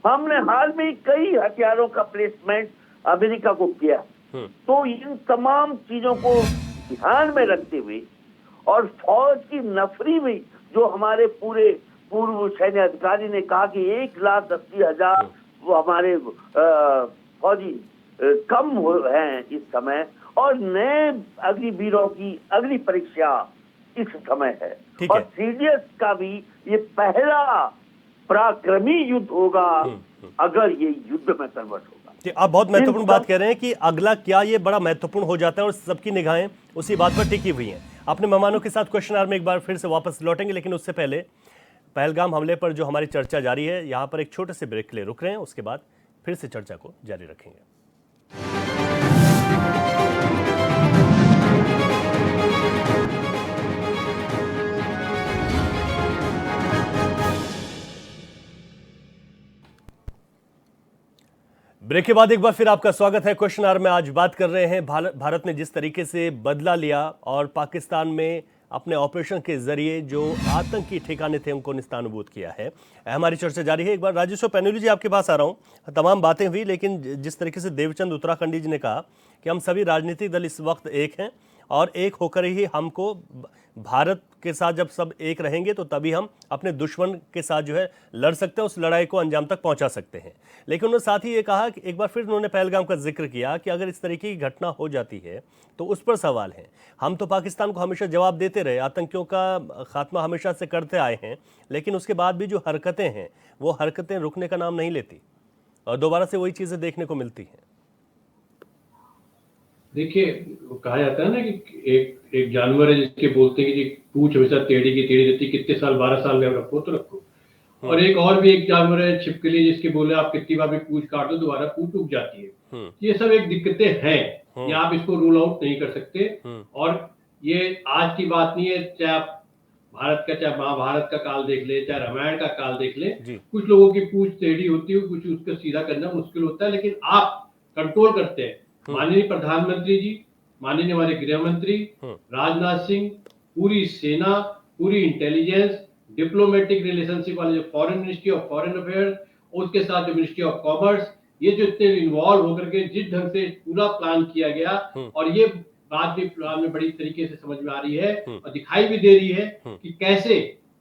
हमने हाल में ही कई हथियारों का प्लेसमेंट अमेरिका को किया। तो इन तमाम चीजों को ध्यान में रखते हुए और फौज की नफरी में जो हमारे पूरे पूर्व सैन्य अधिकारी ने कहा कि 1,80,000 वो हमारे फौजी कम हैं इस समय और नए अग्निवीरों की अग्नि परीक्षा इस समय है और सीडीएस का भी ये पहला पराक्रमी युद्ध होगा अगर ये युद्ध में कन्वर्ट होगा। आप बहुत महत्वपूर्ण बात कह रहे हैं कि अगला क्या ये बड़ा महत्वपूर्ण हो जाता है और सबकी निगाहें उसी बात पर टिकी हुई हैं। अपने मेहमानों के साथ क्वेश्चन आवर में एक बार फिर से वापस लौटेंगे, लेकिन उससे पहले पहलगाम हमले पर जो हमारी चर्चा जारी है, यहाँ पर एक छोटे से ब्रेक के लिए रुक रहे हैं, उसके बाद फिर से चर्चा को जारी रखेंगे। ब्रेक के बाद एक बार फिर आपका स्वागत है। क्वेश्चन आवर में आज बात कर रहे हैं भारत ने जिस तरीके से बदला लिया और पाकिस्तान में अपने ऑपरेशन के जरिए जो आतंकी ठिकाने थे उनको निस्तानुबूद किया है। हमारी चर्चा जारी है। एक बार राजेश्वर पैनुली जी आपके पास आ रहा हूं। तमाम बातें हुई, लेकिन जिस तरीके से देवचंद उत्तराखंडी जी ने कहा कि हम सभी राजनीतिक दल इस वक्त एक हैं और एक होकर ही हमको भारत के साथ जब सब एक रहेंगे तो तभी हम अपने दुश्मन के साथ जो है लड़ सकते हैं, उस लड़ाई को अंजाम तक पहुंचा सकते हैं। लेकिन उन्होंने साथ ही ये कहा कि एक बार फिर उन्होंने पहलगाम का जिक्र किया कि अगर इस तरीके की घटना हो जाती है तो उस पर सवाल है। हम तो पाकिस्तान को हमेशा जवाब देते रहे, आतंकियों का खात्मा हमेशा से करते आए हैं, लेकिन उसके बाद भी जो हरकतें हैं वो हरकतें रुकने का नाम नहीं लेती और दोबारा से वही चीज़ें देखने को मिलती हैं। देखिए, कहा जाता है ना कि एक जानवर है जिसके बोलते हैं कि पूंछ हमेशा टेढ़ी की टेढ़ी रहती, कितने साल 12 साल में रखो तो रखो। और एक और भी एक जानवर है छिपकली, जिसके बोले आप कितनी बार भी पूंछ काट दो दोबारा पूंछ उग जाती है। ये सब एक दिक्कतें हैं, ये आप इसको रूल आउट नहीं कर सकते। और ये आज की बात नहीं है, चाहे आप भारत का चाहे महाभारत का काल देख ले, चाहे रामायण का काल देख ले, कुछ लोगों की पूंछ टेढ़ी होती है, कुछ उसको सीधा करना मुश्किल होता है, लेकिन आप कंट्रोल करते हैं। माननीय प्रधानमंत्री जी, माननीय हमारे गृह मंत्री राजनाथ सिंह, पूरी सेना, पूरी इंटेलिजेंस, डिप्लोमेटिक रिलेशनशिप वाले जो foreign ministry of foreign affairs, उसके साथ जो मिनिस्ट्री ऑफ कॉमर्स, ये जो इतने इन्वॉल्व होकर के जिस ढंग से पूरा प्लान किया गया और ये बात भी प्लान में बड़ी तरीके से समझ में आ रही है और दिखाई भी दे रही है कि कैसे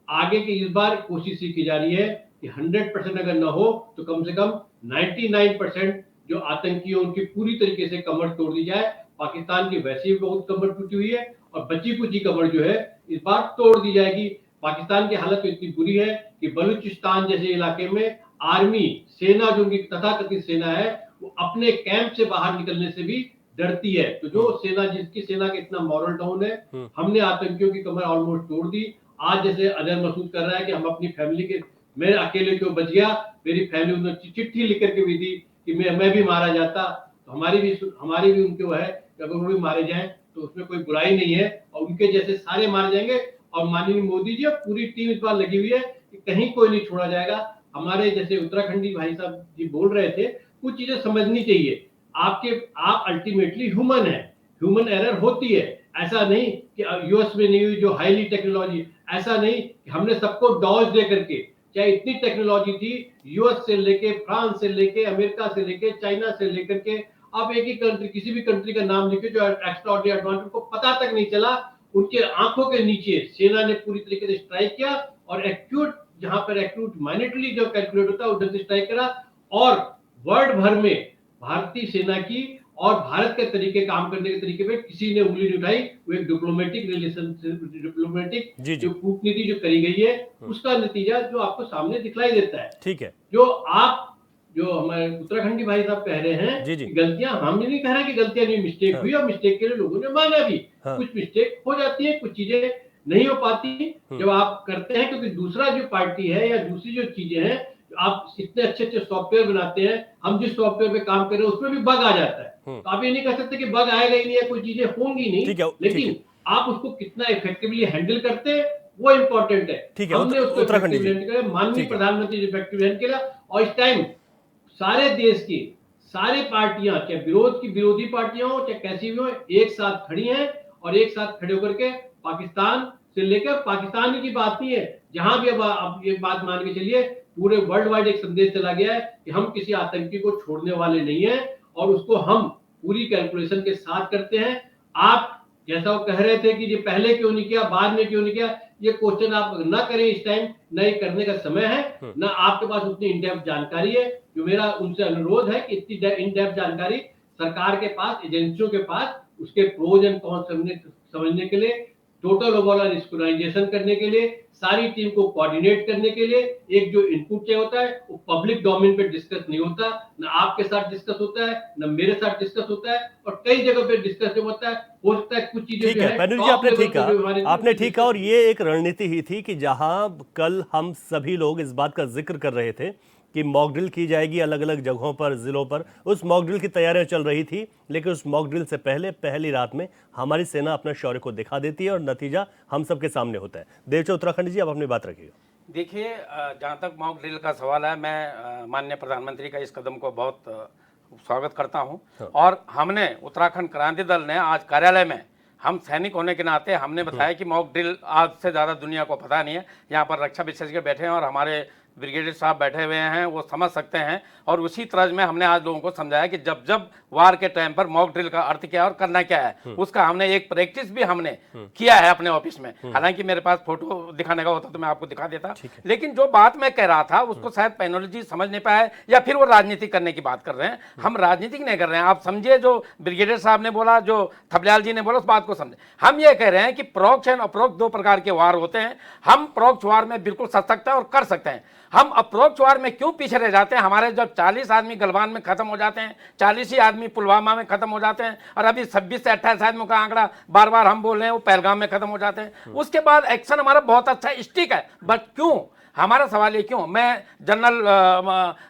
आगे की इस बार कोशिश की जा रही है कि 100% अगर न हो तो कम से कम 99% जो आतंकी है उनकी पूरी तरीके से कमर तोड़ दी जाए। पाकिस्तान की वैसे ही बहुत कमर टूटी हुई है और बची कुची कमर जो है इस बार तोड़ दी जाएगी। पाकिस्तान की हालत तो इतनी बुरी है कि बलूचिस्तान जैसे इलाके में आर्मी सेना जो उनकी तथाकथित सेना है वो अपने कैंप से बाहर निकलने से भी डरती है। तो जो सेना, जिसकी सेना का इतना मॉरल डाउन है, हमने आतंकियों की कमर ऑलमोस्ट तोड़ दी। आज जैसे अजहर महसूस कर रहा है कि हम अपनी फैमिली के, मैं अकेले क्यों बच गया, मेरी फैमिली उन्होंने चिट्ठी लिख करके भी दी कि मैं भी मारा जाता, तो हमारी भी उनको है कि अगर वो भी मारे जाएं तो उसमें कोई बुराई नहीं है और उनके जैसे सारे मारे जाएंगे। और माननीय मोदी जी और पूरी टीम इस बार लगी हुई है कि कहीं कोई नहीं छोड़ा जाएगा। हमारे जैसे उत्तराखंडी भाई साहब जी बोल रहे थे, कुछ चीजें समझनी चाहिए। आप अल्टीमेटली ह्यूमन है, ह्यूमन एरर होती है। ऐसा नहीं कि यूएस में नहीं हुई जो हाईली टेक्नोलॉजी, ऐसा नहीं कि हमने सबको डॉज दे करके, चाहे इतनी टेक्नोलॉजी थी यूएस से लेके, फ्रांस से लेके, अमेरिका से लेके, चाइना से लेकर के, आप एक ही कंट्री, किसी भी कंट्री का नाम लिखे जो एक्स्ट्राऑर्डिनरी एडवांटेज को पता तक नहीं चला, उनके आंखों के नीचे सेना ने पूरी तरीके से स्ट्राइक किया और एक्यूट, जहां पर एक्यूट माइनेटली जो कैलकुलेट होता है उधर से स्ट्राइक करा। और वर्ल्ड भर में भारतीय सेना की और भारत के तरीके, काम करने के तरीके पे किसी ने उंगली नहीं उठाई। वो एक डिप्लोमेटिक डिप्लोमेटिक जो कूटनीति जो करी गई है उसका नतीजा जो आपको सामने दिखलाई देता है। ठीक है, जो हमारे उत्तराखंडी भाई साहब कह रहे हैं गलतियां, हम नहीं कह रहे कि गलतियां नहीं, मिस्टेक हुई और मिस्टेक के लिए लोगों ने माना भी। कुछ मिस्टेक हो जाती है, कुछ चीजें नहीं हो पाती जब आप करते हैं, क्योंकि दूसरा जो पार्टी है या दूसरी जो चीजें हैं, आप इतने अच्छे अच्छे सॉफ्टवेयर बनाते हैं, हम जिस सॉफ्टवेयर पे काम कर रहे हैं उसमें भी बग आ जाता है। तो आप ये नहीं कह सकते कि बग आएगा ही नहीं या कोई चीजें होंगी नहीं, लेकिन आप उसको कितना इफेक्टिवली हैंडल करते हैं वो इम्पोर्टेंट है। ठीक है, हमने उसको उत्तराखंड जी। इफेक्टिव हैंडल किया, माननीय प्रधानमंत्री जी इफेक्टिव हैंडल किया, और इस टाइम सारे देश की सारी पार्टियां, चाहे विरोध की विरोधी पार्टियां हो चाहे कैसी भी हो, एक साथ खड़ी हैं और एक साथ खड़े होकर के पाकिस्तान से लेकर पाकिस्तान की बात नहीं है, जहां भी अब ये बात मान के चलिए पूरे वर्ल्ड वाइड एक संदेश चला गया है कि हम किसी आतंकी को छोड़ने वाले नहीं है और उसको हम पूरी कैलकुलेशन के साथ करते हैं। आप जैसा वो कह रहे थे कि ये पहले क्यों नहीं किया, बाद में क्यों नहीं किया, ये क्वेश्चन आप ना करें इस टाइम, न ये करने का समय है, ना आपके पास उतनी इन डेप्थ जानकारी है। जो मेरा उनसे अनुरोध है कि इतनी इन डेप्थ जानकारी सरकार के पास, एजेंसियों के पास, उसके प्रोज एंड कॉन समझने के लिए, टोटल ओवरऑल रिस्कोनाइजेशन करने के लिए, सारी टीम को कोऑर्डिनेट करने के लिए एक जो इनपुट चाहिए होता है वो पब्लिक डोमेन पे डिस्कस नहीं होता, ना आपके साथ डिस्कस होता है, ना मेरे साथ डिस्कस होता है, और कई जगह पे डिस्कस जब होता है हो सकता है कुछ चीजें ठीक है पैनल जी, आपने ठीक कहा, और ये एक रणनीति ही थी कि जहां कल हम सभी लोग इस बात का जिक्र कर रहे थे कि मॉक ड्रिल की जाएगी अलग अलग जगहों पर, जिलों पर, उस मॉक ड्रिल की तैयारियां चल रही थी, लेकिन उस मॉक ड्रिल से पहले पहली रात में हमारी सेना अपना शौर्य को दिखा देती है और नतीजा हम सबके सामने होता है। देवचंद उत्तराखंड जी, आप अपनी बात रखिएगा। देखिए, जहाँ तक मॉक ड्रिल का सवाल है, मैं माननीय प्रधानमंत्री का इस कदम को बहुत स्वागत करता हूँ। और हमने उत्तराखंड क्रांति दल ने आज कार्यालय में, हम सैनिक होने के नाते हमने बताया कि मॉक ड्रिल आज से ज़्यादा दुनिया को पता नहीं है। यहाँ पर रक्षा विशेषज्ञ बैठे हैं और हमारे ब्रिगेडियर साहब बैठे हुए हैं, वो समझ सकते हैं। और उसी तरह में हमने आज लोगों को समझाया कि जब जब वार के टाइम पर मॉक ड्रिल का अर्थ क्या है और करना क्या है, उसका हमने एक प्रैक्टिस भी हमने किया है अपने ऑफिस में। हालांकि मेरे पास फोटो दिखाने का होता तो मैं आपको दिखा देता, लेकिन जो बात मैं कह रहा था उसको शायद पैनोलॉजी समझ नहीं पाया, या फिर वो राजनीति करने की बात कर रहे हैं। हम राजनीतिक नहीं कर रहे हैं, आप समझिए। जो ब्रिगेडियर साहब ने बोला, जो थपलियाल जी ने बोला, उस बात को समझे। हम ये कह रहे हैं कि प्रोक्ष एंड अप्रोक्ष दो प्रकार के वार होते हैं। हम प्रोक्ष वार में बिल्कुल सच सकते हैं और कर सकते हैं। हम अप्रोच वार में क्यों पीछे रह जाते हैं? हमारे जब 40 आदमी गलवान में खत्म हो जाते हैं, 40 ही आदमी पुलवामा में खत्म हो जाते हैं, और अभी 26 से 28 आदमियों का आंकड़ा बार बार हम बोल रहे हैं वो पहलगाम में खत्म हो जाते हैं। उसके बाद एक्शन हमारा बहुत अच्छा स्टिक है, बट क्यों? हमारा सवाल ये क्यों? मैं जनरल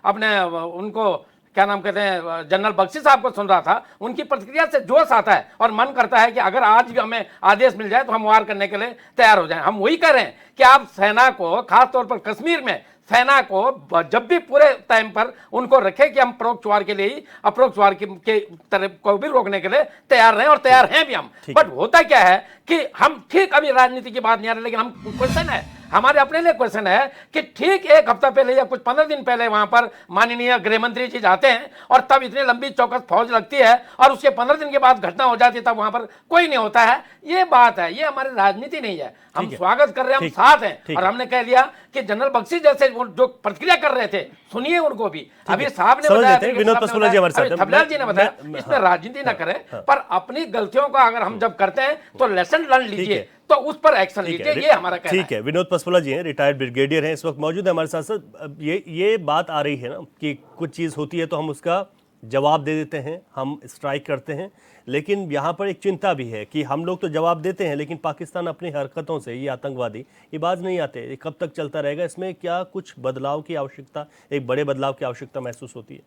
अपने उनको क्या नाम कहते हैं, जनरल बख्शी साहब को सुन रहा था, उनकी प्रतिक्रिया से जोश आता है और मन करता है कि अगर आज भी हमें आदेश मिल जाए तो हम वार करने के लिए तैयार हो जाएं। हम वही कर रहे हैं कि आप सेना को, खासतौर पर कश्मीर में सेना को जब भी पूरे टाइम पर उनको रखें कि हम प्रोक्ष वार के लिए ही अप्रोक्ष वार के तरफ को भी रोकने के लिए तैयार रहे, और तैयार हैं भी हम। बट होता क्या है कि हम ठीक, अभी राजनीति की बात नहीं आ रही, लेकिन हम क्वेश्चन है, हमारे अपने लिए क्वेश्चन है कि ठीक एक हफ्ता पहले या कुछ 15 दिन पहले वहां पर माननीय गृह मंत्री जी जाते हैं और तब इतनी लंबी चौकस फौज लगती है और उसके 15 दिन के बाद घटना हो जाती है, तब वहां पर कोई नहीं होता है। ये बात है, ये हमारी राजनीति नहीं है। हम स्वागत कर रहे हैं, हम साथ हैं, और हमने कह लिया कि जनरल बख्शी जैसे जो प्रतिक्रिया कर रहे थे, सुनिए उनको भी। अभी साहब ने बताया, विनोद पसपुला जी हमारे साथ, थपलियाल जी ने बताया, इसमें राजनीति ना करें, पर अपनी गलतियों का अगर हम जब करते हैं तो लेसन लर्न लीजिए, तो उस पर एक्शन लीजिए, ये हमारा कहना है। ठीक है, विनोद पसपुला जी हैं, रिटायर्ड ब्रिगेडियर हैं, इस वक्त मौजूद है हमारे साथ। साथ ये बात आ रही है ना कि कुछ चीज़ होती है तो हम उसका जवाब दे देते हैं, हम स्ट्राइक करते हैं, लेकिन यहाँ पर एक चिंता भी है कि हम लोग तो जवाब देते हैं, लेकिन पाकिस्तान अपनी हरकतों से, ये आतंकवादी, ये बाज नहीं आते। ये कब तक चलता रहेगा? इसमें क्या कुछ बदलाव की आवश्यकता, एक बड़े बदलाव की आवश्यकता महसूस होती है?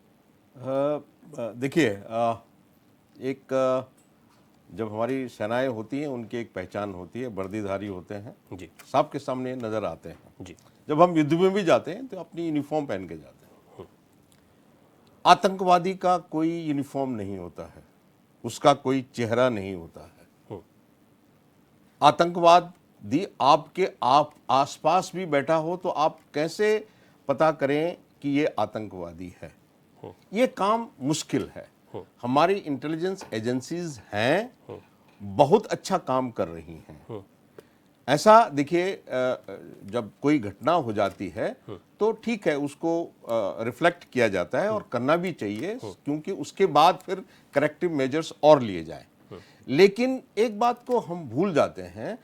देखिए, एक जब हमारी सेनाएं होती हैं, उनकी एक पहचान होती है, वर्दीधारी होते हैं जी, सबके सामने नजर आते हैं जी। जब हम युद्ध में भी जाते हैं तो अपनी यूनिफॉर्म पहन के जाते हैं। आतंकवादी का कोई यूनिफॉर्म नहीं होता है, उसका कोई चेहरा नहीं होता है। आतंकवादी आपके आसपास भी बैठा हो तो आप कैसे पता करें कि ये आतंकवादी है? ये काम मुश्किल है। हमारी इंटेलिजेंस एजेंसीज हैं, बहुत अच्छा काम कर रही हैं। ऐसा देखिए, जब कोई घटना हो जाती है तो ठीक है, उसको रिफ्लेक्ट किया जाता है और करना भी चाहिए, क्योंकि उसके बाद फिर करेक्टिव मेजर्स और लिए जाएं। लेकिन एक बात को हम भूल जाते हैं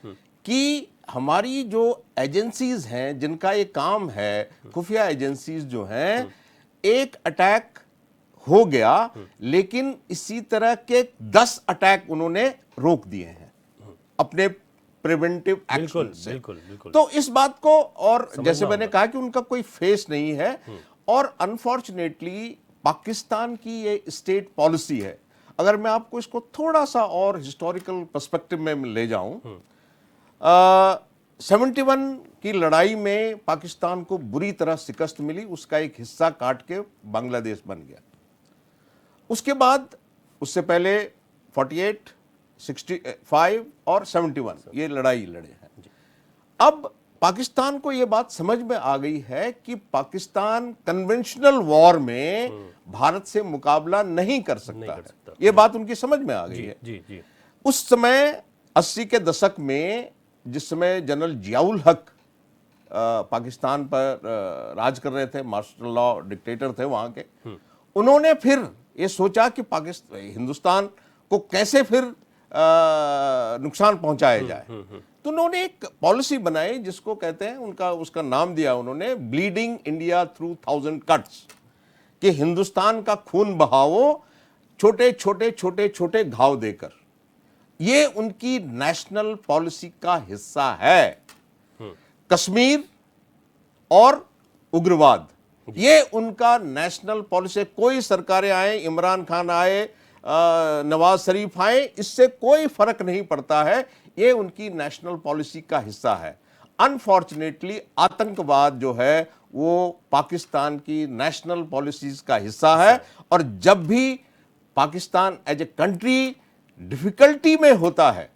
कि हमारी जो एजेंसीज हैं, जिनका ये काम है, खुफिया एजेंसीज जो हैं, एक अटैक हो गया, लेकिन इसी तरह के 10 अटैक उन्होंने रोक दिए हैं अपने प्रिवेंटिव बिल्कुल एक्शन से। बिल्कुल बिल्कुल। तो इस बात को, और जैसे समझना मैंने होगा। कहा कि उनका कोई फेस नहीं है, और अनफॉर्चुनेटली पाकिस्तान की ये स्टेट पॉलिसी है। अगर मैं आपको इसको थोड़ा सा और हिस्टोरिकल पर्सपेक्टिव में ले जाऊं, 71 की लड़ाई में पाकिस्तान को बुरी तरह शिकस्त मिली, उसका एक हिस्सा काट के बांग्लादेश बन गया। उसके बाद, उससे पहले 48, 65 और 71 ये लड़ाई लड़े हैं। अब पाकिस्तान को ये बात समझ में आ गई है कि पाकिस्तान कन्वेंशनल वॉर में भारत से मुकाबला नहीं कर सकता है। ये बात उनकी समझ में आ गई है। जी जी। उस समय 80 के दशक में, जिस समय जनरल जियाउल हक पाकिस्तान पर राज कर रहे थे, मार्शल लॉ डिक्टेटर थे वहां के, उन्होंने फिर ये सोचा कि पाकिस्तान, हिंदुस्तान को कैसे फिर नुकसान पहुंचाया जाए। तो उन्होंने एक पॉलिसी बनाई जिसको कहते हैं, उसका नाम दिया उन्होंने ब्लीडिंग इंडिया थ्रू 1000 कट्स, कि हिंदुस्तान का खून बहाओ छोटे छोटे छोटे छोटे घाव देकर। ये उनकी नेशनल पॉलिसी का हिस्सा है। कश्मीर और उग्रवाद, ये उनका नेशनल पॉलिसी। कोई सरकारें आए, इमरान खान आए, नवाज शरीफ आए, इससे कोई फर्क नहीं पड़ता है, ये उनकी नेशनल पॉलिसी का हिस्सा है। अनफॉर्चुनेटली आतंकवाद जो है वो पाकिस्तान की नेशनल पॉलिसीज का हिस्सा है, और जब भी Pakistan as a country difficulty में होता है,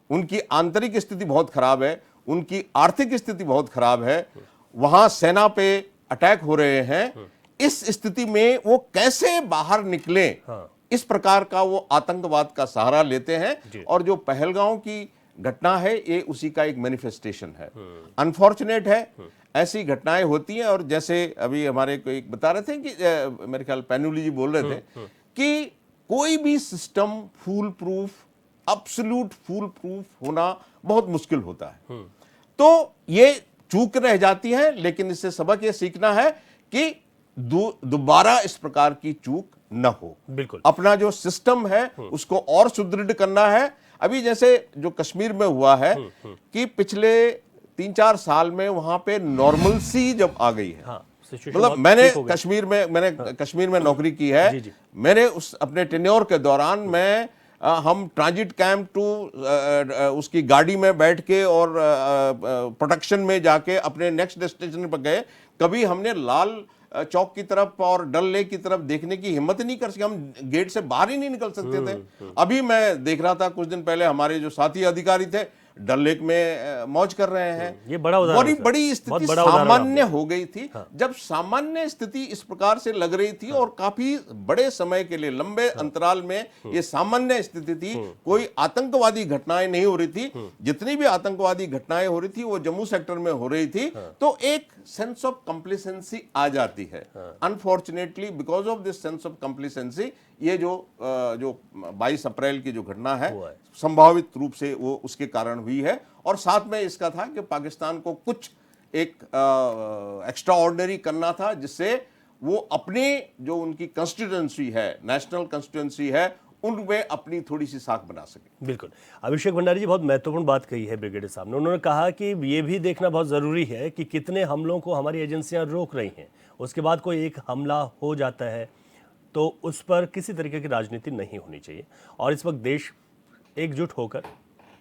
उनकी आंतरिक स्थिति बहुत खराब है, उनकी आर्थिक स्थिति बहुत खराब है, वहां सेना पे अटैक हो रहे हैं, इस स्थिति में वो कैसे बाहर निकले, इस प्रकार का वो आतंकवाद का सहारा लेते हैं। और जो पहलगांव की घटना है, ये उसी का एक मैनिफेस्टेशन है। अनफॉर्चुनेट है, ऐसी घटनाएं होती हैं। और जैसे अभी हमारे को एक बता रहे थे कि मेरे ख्याल पैनुली जी बोल रहे थे कि कोई भी सिस्टम फूल प्रूफ, एब्सोल्यूट फूल प्रूफ होना बहुत मुश्किल होता है। तो ये चूक रह जाती है, लेकिन इससे सबक ये सीखना है कि दोबारा इस प्रकार की चूक न हो। बिल्कुल। अपना जो सिस्टम है उसको और सुदृढ़ करना है। अभी जैसे जो कश्मीर में हुआ है कि पिछले 3-4 साल में वहां पे नॉर्मलसी जब आ गई है, मतलब मैंने कश्मीर में नौकरी की है। मैंने उस अपने टेन्योर के दौरान हम ट्रांजिट कैंप टू उसकी गाड़ी में बैठ के और प्रोटेक्शन में जाके अपने नेक्स्ट डेस्टिनेशन पर गए। कभी हमने लाल चौक की तरफ और डल लेक की तरफ देखने की हिम्मत नहीं कर सके, हम गेट से बाहर ही नहीं निकल सकते थे। अभी मैं देख रहा था कुछ दिन पहले, हमारे जो साथी अधिकारी थे डल लेक में मौज कर रहे हैं। ये बड़ा उदाहरण, बड़ी स्थिति सामान्य हो गई थी। जब सामान्य स्थिति इस प्रकार से लग रही थी और काफी बड़े समय के लिए, लंबे अंतराल में ये सामान्य स्थिति थी, कोई आतंकवादी घटनाएं नहीं हो रही थी। जितनी भी आतंकवादी घटनाएं हो रही थी वो जम्मू सेक्टर में हो रही थी, तो एक सेंस ऑफ कंप्लिसेंसी आ जाती है। Unfortunately because of this sense of complacency, ये जो 22 अप्रैल की जो घटना है संभावित रूप से वो उसके कारण हुई है। और साथ में इसका था कि पाकिस्तान को कुछ एक एक्स्ट्रा ऑर्डिनरी करना था, जिससे वो अपने जो उनकी कंस्टिट्यूएंसी है, नेशनल कंस्टिट्यूएंसी है, उनमें अपनी थोड़ी सी साख बना सके। बिल्कुल। अभिषेक भंडारी जी बहुत महत्वपूर्ण बात कही है ब्रिगेडियर साहब ने। उन्होंने कहा कि ये भी देखना बहुत ज़रूरी है कि कितने हमलों को हमारी एजेंसियां रोक रही हैं, उसके बाद कोई एक हमला हो जाता है तो उस पर किसी तरीके की राजनीति नहीं होनी चाहिए, और इस वक्त देश एकजुट होकर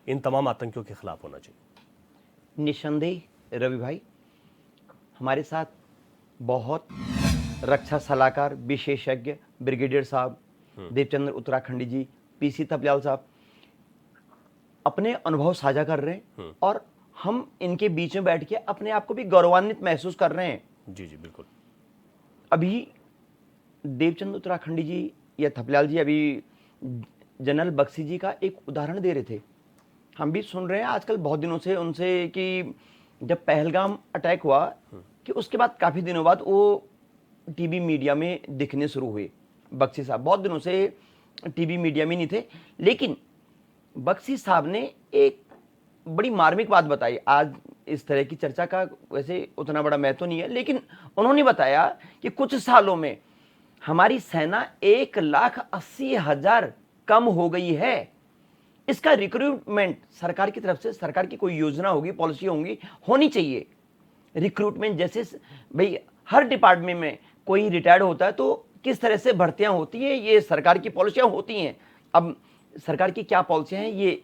इन तमाम आतंकियों के खिलाफ होना चाहिए। निस्संदेह रवि भाई, हमारे साथ बहुत रक्षा सलाहकार विशेषज्ञ ब्रिगेडियर साहब, देवचंद्र उत्तराखंडी जी, पीसी थपलियाल साहब अपने अनुभव साझा कर रहे हैं, और हम इनके बीच में बैठ के अपने आप को भी गौरवान्वित महसूस कर रहे हैं। जी जी बिल्कुल। अभी देवचंद्र उत्तराखंडी जी या थपलियाल जी अभी जनरल बख्शी जी का एक उदाहरण दे रहे थे। हम भी सुन रहे हैं आजकल बहुत दिनों से उनसे कि जब पहलगाम अटैक हुआ कि उसके बाद काफ़ी दिनों बाद वो टीवी मीडिया में दिखने शुरू हुए। बख्शी साहब बहुत दिनों से टीवी मीडिया में नहीं थे, लेकिन बख्शी साहब ने एक बड़ी मार्मिक बात बताई। आज इस तरह की चर्चा का वैसे उतना बड़ा महत्व नहीं है, लेकिन उन्होंने बताया कि कुछ सालों में हमारी सेना 1,80,000 कम हो गई है। इसका रिक्रूटमेंट सरकार की तरफ से, सरकार की कोई योजना होगी, पॉलिसी होंगी, होनी चाहिए। रिक्रूटमेंट जैसे भाई हर डिपार्टमेंट में कोई रिटायर्ड होता है तो किस तरह से भर्तियां होती है, ये सरकार की पॉलिसियां होती हैं। अब सरकार की क्या पॉलिसियां हैं ये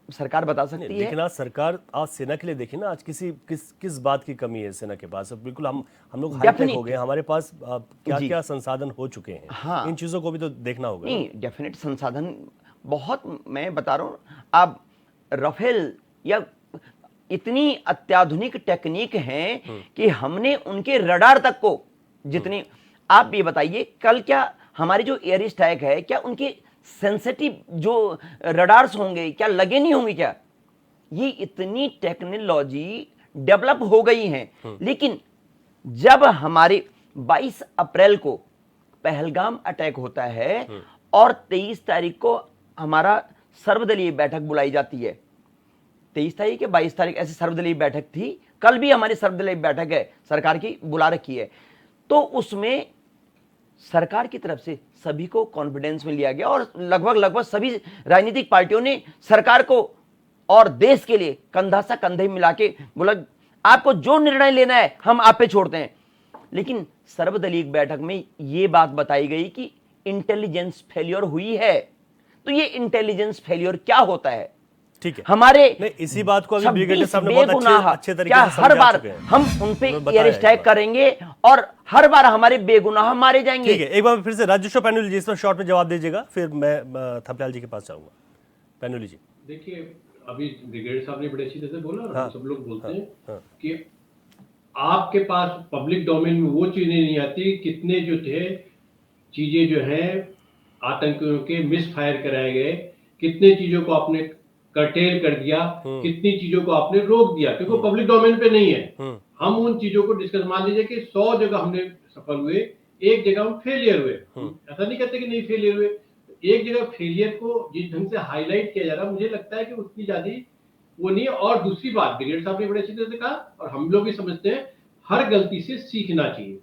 सरकार बता सकती है। लेकिन आज सरकार, आज सेना के लिए देखिए ना, आज किस बात की कमी है सेना के पास। अब बिल्कुल हम लोग हाईटेक हो गए, हमारे पास क्या क्या संसाधन हो चुके हैं। हाँ, इन चीजों को भी तो देखना होगा। नहीं, डेफिनेट संसाधन बहुत, मैं बता रहा हूँ, आप राफेल या इतनी अत्याधुनिक टेक्निक हैं कि हमने उनके रडार तक को जितनी, आप ये बताइए कल क्या हमारी जो एयर स्ट्राइक है, क्या उनके सेंसिटिव जो रडार्स होंगे क्या लगे नहीं होंगे क्या? ये इतनी टेक्नोलॉजी डेवलप हो गई हैं। लेकिन जब हमारे 22 अप्रैल को पहलगाम अटैक होता है और 23 तारीख को हमारा सर्वदलीय बैठक बुलाई जाती है, 23 तारीख या 22 तारीख ऐसे सर्वदलीय बैठक थी, कल भी हमारी सर्वदलीय बैठक है, सरकार की बुला रखी है, तो उसमें सरकार की तरफ से सभी को कॉन्फिडेंस में लिया गया और लगभग सभी राजनीतिक पार्टियों ने सरकार को और देश के लिए कंधा सा कंधे मिला के बोला आपको जो निर्णय लेना है हम आप पे छोड़ते हैं। लेकिन सर्वदलीय बैठक में यह बात बताई गई कि इंटेलिजेंस फेलियर हुई है। तो ये इंटेलिजेंस फेलियर क्या होता है? ठीक है, हमारे नहीं, इसी बात को अभी ब्रिगेडियर साहब ने बहुत अच्छे तरीके क्या से हर समझा बार चुके हैं। हम उन पे एयर स्ट्राइक करेंगे और हर बार हमारे बेगुनाह मारे जाएंगे। ठीक है, एक बार फिर से राजेश्वर पैनुली जी इस पर शॉर्ट में जवाब दीजिएगा, फिर मैं थपलियाल जी के पास जाऊंगा। पैनुली जी, देखिए अभी ब्रिगेडियर साहब ने बड़े अच्छी तरह से बोला, हाँ, सब लोग बोलते हैं हाँ, कि आपके पास पब्लिक डोमेन में वो चीजें नहीं आती, कितने जो थे चीजें जो हैं आतंकियों के मिस फायर कराए गए, कितने चीजों को आपने कर्टेल कर दिया, कितनी चीजों को आपने रोक दिया, क्योंकि पब्लिक डोमेन पे नहीं है। हम उन चीजों को डिस्कस, मान लीजिए कि 100 जगह हमने सफल हुए, एक जगह हम फेलियर हुए, ऐसा नहीं कहते कि नहीं फेलियर हुए, एक जगह फेलियर को जिस ढंग से हाईलाइट किया जा रहा है मुझे लगता है कि उतनी ज्यादा वो नहीं है। और दूसरी बात ब्रिगेडियर साहब ने बड़े अच्छी तरह से कहा और हम लोग भी समझते हैं, हर गलती से सीखना चाहिए।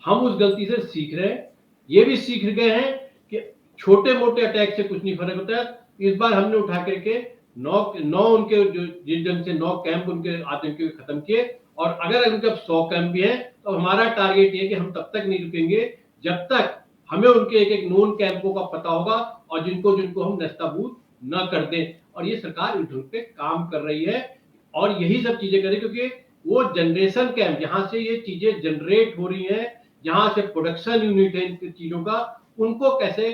हम उस गलती से सीख रहे हैं, ये भी सीख गए हैं कि छोटे मोटे अटैक से कुछ नहीं फर्क होता है। इस बार हमने उठा करके 9 उनके जो जिस ढंग से 9 कैंप उनके आतंकियों के खत्म किए, और अगर उनके 100 कैंप भी हैं तो हमारा टारगेट ये कि हम तब तक नहीं रुकेंगे जब तक हमें उनके एक नोन कैंपों का पता होगा और जिनको हम नस्ताबूद न कर दें। और ये सरकार इस ढंग पे काम कर रही है और यही सब चीजें कर रही है, क्योंकि वो जनरेशन कैंप जहां से ये चीजें जनरेट हो रही हैं, जहां से प्रोडक्शन यूनिट है इन चीजों का, उनको कैसे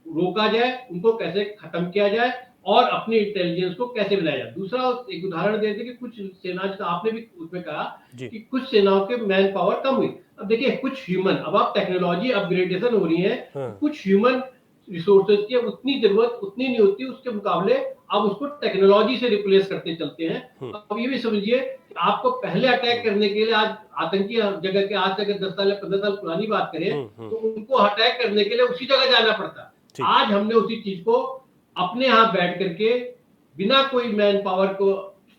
रोका जाए, उनको कैसे खत्म किया जाए और अपनी इंटेलिजेंस को कैसे बनाया जाए। दूसरा एक उदाहरण देते कि कुछ सेना, आपने भी उसमें कहा कि कुछ सेनाओं के मैन पावर कम हुई। अब देखिए कुछ ह्यूमन, अब आप टेक्नोलॉजी अपग्रेडेशन हो रही है, कुछ ह्यूमन रिसोर्सेज की उतनी जरूरत उतनी नहीं होती, उसके मुकाबले आप उसको टेक्नोलॉजी से रिप्लेस करते चलते हैं। अब ये भी समझिए आपको पहले अटैक करने के लिए, आज आतंकी जगह के, आज से अगर 10 साल या 15 साल पुरानी बात करें तो उनको अटैक करने के लिए उसी जगह जाना पड़ता। आज हमने उसी चीज को अपने यहाँ बैठ करके बिना कोई मैन पावर को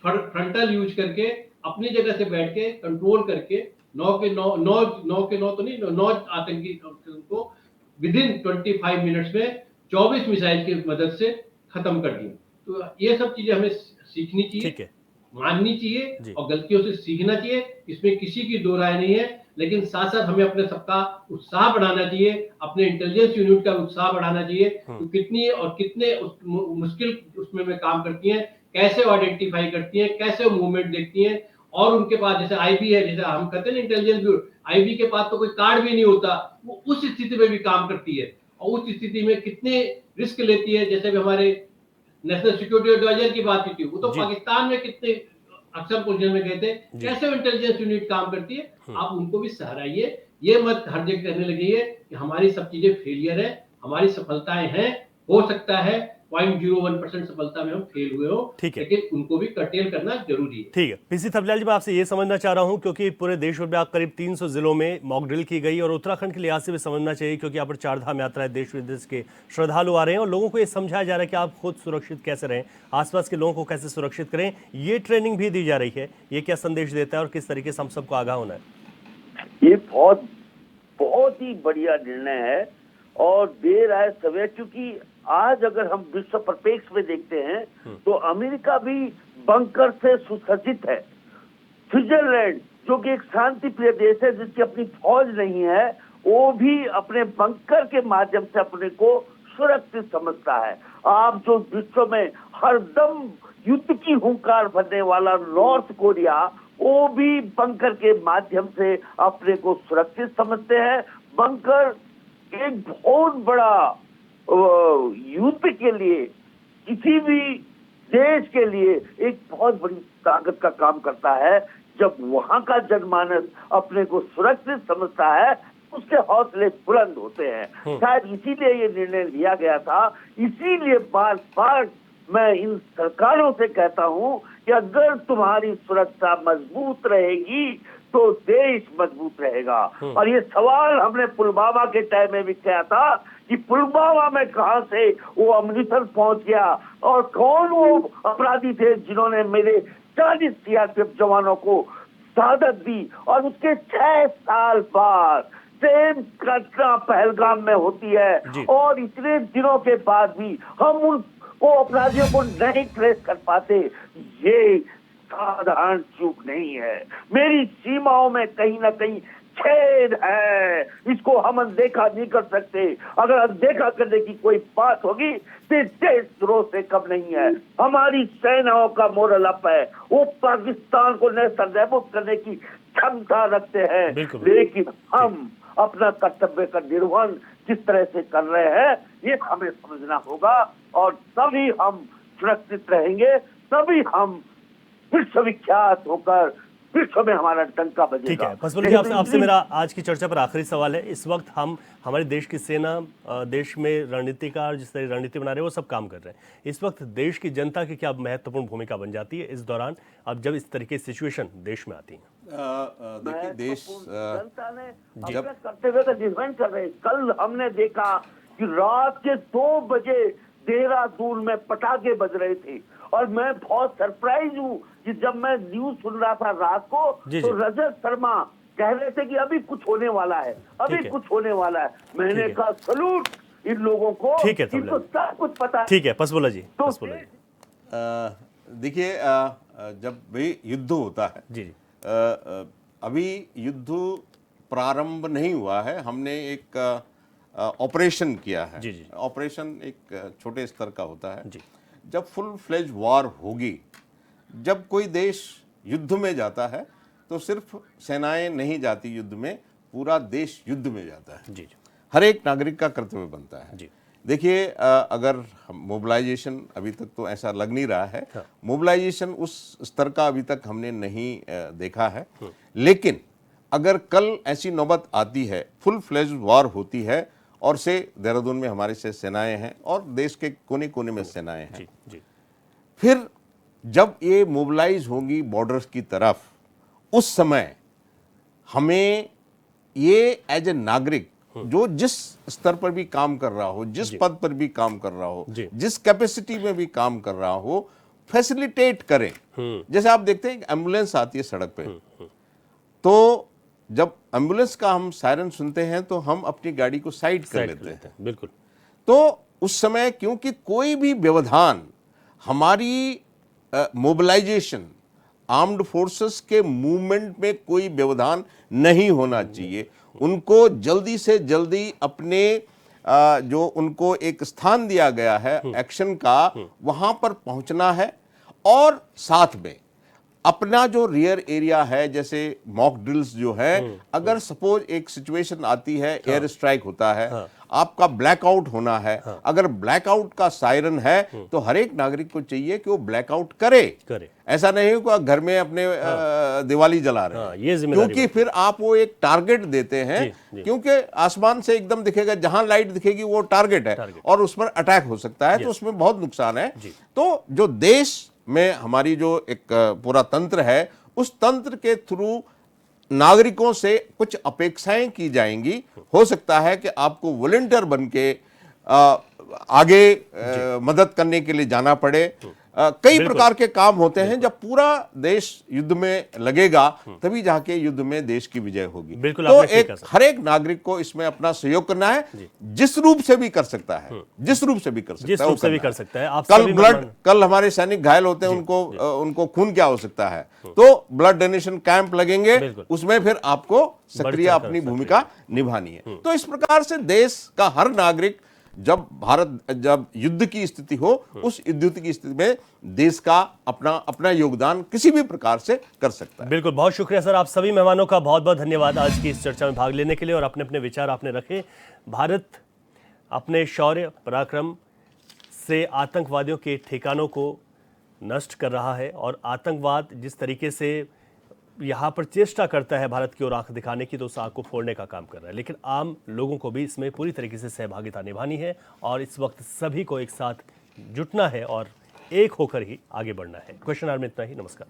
फ्रंटल यूज करके अपनी जगह से बैठ के कंट्रोल करके 9 के 9 तो नहीं, 9 आतंकी को विद इन 25 मिनट्स में 24 मिसाइल की मदद से खत्म कर दिया। तो ये सब चीजें हमें सीखनी चाहिए, माननी चाहिए और गलतियों से सीखना चाहिए, इसमें किसी की दो राय नहीं है। लेकिन साथ साथ हमें अपने सबका उत्साह बढ़ाना चाहिए, अपने इंटेलिजेंस यूनिट का उत्साह बढ़ाना चाहिए। तो कितनी और कितने मुश्किल उसमें में काम करती हैं, कैसे वो आइडेंटिफाई करती हैं, कैसे वो मूवमेंट देखती हैं, और उनके पास जैसे आईबी है, जैसे हम कहते हैं ना इंटेलिजेंस ब्यूरो, आईबी के पास तो कोई कार्ड भी नहीं होता, वो उस स्थिति में भी काम करती है और उस स्थिति में कितने रिस्क लेती है। जैसे भी हमारे नेशनल सिक्योरिटी एडवाइजर की बात की थी, वो तो पाकिस्तान में कितने अक्सर पोजीशन में गए थे, कैसे इंटेलिजेंस यूनिट काम करती है, आप उनको भी सराहिए। ये मत हर जगह कहने लगी है कि हमारी सब चीजें फेलियर है, हमारी सफलताएं हैं, हो सकता है 0.01% सफलता में हम फेल हुए हो, लेकिन उनको भी कर्टेल करना जरूरी है। ठीक है, पीसी थपलियाल जी, मैं आपसे ये समझना चाह रहा हूं, क्योंकि पूरे देश भर में आप करीब 300 जिलों में मॉक ड्रिल की गई और उत्तराखंड के लिहाज से भी समझना चाहिए, क्योंकि यहाँ पर 4 धाम यात्रा है, देश विदेश के श्रद्धालु आ रहे हैं और लोगों को ये समझाया जा रहा है कि आप खुद सुरक्षित कैसे रहें, आसपास के लोगों को कैसे सुरक्षित करें, ये ट्रेनिंग भी दी जा रही है। ये क्या संदेश देता है और किस तरीके से हम सबको आगाह होना है? ये बहुत ही बढ़िया निर्णय है और देर आए सवेर, क्योंकि आज अगर हम विश्व परिप्रेक्ष्य में देखते हैं तो अमेरिका भी बंकर से सुसज्जित है। स्विट्जरलैंड जो कि एक शांति प्रिय देश है, जिसकी अपनी फौज नहीं है, वो भी अपने बंकर के माध्यम से अपने को सुरक्षित समझता है। आप जो विश्व में हरदम युद्ध की हुंकार भरने वाला नॉर्थ कोरिया, वो भी बंकर के माध्यम से अपने को सुरक्षित समझते हैं। बंकर एक बहुत बड़ा युद्ध के लिए, किसी भी देश के लिए एक बहुत बड़ी ताकत का काम करता है। जब वहां का जनमानस अपने को सुरक्षित समझता है, उसके हौसले बुलंद होते हैं। शायद इसीलिए ये निर्णय लिया गया था। इसीलिए बार बार मैं इन सरकारों से कहता हूं कि अगर तुम्हारी सुरक्षा मजबूत रहेगी तो देश मजबूत रहेगा। और ये सवाल हमने पुलवामा के टाइम में भी किया था कि पुलवामा में कहां से वो अमृतसर पहुंच गया और कौन वो अपराधी थे जिन्होंने मेरे 40 सीआरपीएफ जवानों को शहादत दी। और उसके 6 साल बाद सेम घटना पहलगाम में होती है और इतने दिनों के बाद भी हम उन अपराधियों को नहीं ट्रेस कर पाते। ये साधारण चूक नहीं है। मेरी सीमाओं में कहीं ना कहीं छेद है, इसको हम अनदेखा नहीं कर सकते। अगर अनदेखा करने की कोई बात होगी तो देशद्रोह से कम नहीं है। हमारी सेनाओं का मोरल अप है, वो पाकिस्तान को नेस्तनाबूद करने की क्षमता रखते हैं। लेकिन हम अपना कर्तव्य का निर्वहन किस तरह से कर रहे हैं, ये हमें समझना होगा। और तभी हम सुरक्षित रहेंगे, तभी हम विश्वविख्यात होकर विश्व में हमारा डंका बजेगा। ठीक है पसपल जी, आपसे मेरा आज की चर्चा पर आखिरी सवाल है। इस वक्त हम हमारे देश की सेना, देश में रणनीतिकार जिस तरह रणनीति बना रहे हैं वो सब काम कर रहे हैं। इस वक्त देश की जनता की क्या महत्वपूर्ण भूमिका बन जाती है इस दौरान, अब जब इस तरीके की सिचुएशन देश में आती है? देखिए, देश जनता ने अपने कर्तव्य का निर्वहन कर रहे हैं। कल हमने देखा कि रात के 2 बजे देहरादून में पटाखे बज रहे थे और मैं बहुत सरप्राइज हूँ कि जब मैं न्यूज सुन रहा था रात को तो रजत शर्मा कह रहे थे कि अभी कुछ होने वाला है, अभी कुछ होने वाला है। मैंने कहा सलूट इन लोगों को, इनको सब कुछ पता है। ठीक है पसबुल्ला जी, देखिए, जब भी युद्ध होता है जी अभी युद्ध प्रारंभ नहीं हुआ है, हमने एक ऑपरेशन किया है। ऑपरेशन एक छोटे स्तर का होता है। जब फुल फ्लेज वॉर होगी, जब कोई देश युद्ध में जाता है तो सिर्फ सेनाएं नहीं जाती युद्ध में, पूरा देश युद्ध में जाता है। हर एक नागरिक का कर्तव्य बनता है। देखिए, अगर मोबिलाइजेशन अभी तक तो ऐसा लग नहीं रहा है, मोबिलाइजेशन उस स्तर का अभी तक हमने नहीं देखा है। लेकिन अगर कल ऐसी नौबत आती है, फुल फ्लेज वॉर होती है और से देहरादून में हमारे से सेनाएं हैं और देश के कोने कोने में सेनाएं हैं, फिर जब ये मोबिलाइज होंगी बॉर्डर्स की तरफ, उस समय हमें ये एज ए नागरिक जो जिस स्तर पर भी काम कर रहा हो, जिस पद पर भी काम कर रहा हो, जिस कैपेसिटी में भी काम कर रहा हो, फैसिलिटेट करें। जैसे आप देखते हैं एम्बुलेंस आती है सड़क पे, तो जब एम्बुलेंस का हम सायरन सुनते हैं तो हम अपनी गाड़ी को साइड कर लेते हैं। बिल्कुल। तो उस समय क्योंकि कोई भी व्यवधान हमारी मोबिलाइजेशन, आर्म्ड फोर्सेस के मूवमेंट में कोई व्यवधान नहीं होना चाहिए। उनको जल्दी से जल्दी अपने जो उनको एक स्थान दिया गया है एक्शन का, वहां पर पहुंचना है। और साथ में अपना जो रियर एरिया है, जैसे मॉक ड्रिल्स जो है, अगर सपोज एक सिचुएशन आती है, एयर स्ट्राइक होता है, आपका ब्लैकआउट होना है, अगर ब्लैकआउट का सायरन है तो हर एक नागरिक को चाहिए कि वो ब्लैकआउट करे। ऐसा नहीं कि घर में अपने दिवाली जला रहे हैं, क्योंकि फिर आप वो एक टारगेट देते हैं। क्योंकि आसमान से एकदम दिखेगा, जहां लाइट दिखेगी वो टारगेट है और उस पर अटैक हो सकता है, तो उसमें बहुत नुकसान है। तो जो देश में हमारी जो एक पूरा तंत्र है, उस तंत्र के थ्रू नागरिकों से कुछ अपेक्षाएं की जाएंगी। हो सकता है कि आपको वॉलंटियर बन के आगे मदद करने के लिए जाना पड़े, कई प्रकार के काम होते हैं। जब पूरा देश युद्ध में लगेगा तभी जाके युद्ध में देश की विजय होगी। बिल्कुल, तो आपने ठीक कहा सर। हर एक नागरिक को इसमें अपना सहयोग करना है, जिस रूप से भी कर सकता है, जिस रूप से भी कर सकता है, जिस रूप से भी कर सकता है। आप कल सभी ब्लड, मेहमान- कल हमारे सैनिक घायल होते हैं, उनको खून की आवश्यकता है, तो ब्लड डोनेशन कैंप लगेंगे, उसमें फिर आपको सक्रिय अपनी भूमिका निभानी है। तो इस प्रकार से देश का हर नागरिक जब युद्ध की स्थिति हो, उस युद्ध की स्थिति में देश का अपना योगदान किसी भी प्रकार से कर सकता है। बिल्कुल, बहुत शुक्रिया सर। आप सभी मेहमानों का बहुत बहुत धन्यवाद आज की इस चर्चा में भाग लेने के लिए और अपने अपने विचार आपने रखे। भारत अपने शौर्य पराक्रम से आतंकवादियों के ठिकानों को नष्ट कर रहा है और आतंकवाद जिस तरीके से यहाँ पर चेष्टा करता है भारत की ओर आंख दिखाने की, तो उस आंख को फोड़ने का काम कर रहा है। लेकिन आम लोगों को भी इसमें पूरी तरीके से सहभागिता निभानी है और इस वक्त सभी को एक साथ जुटना है और एक होकर ही आगे बढ़ना है। क्वेश्चन आवर में इतना ही। नमस्कार।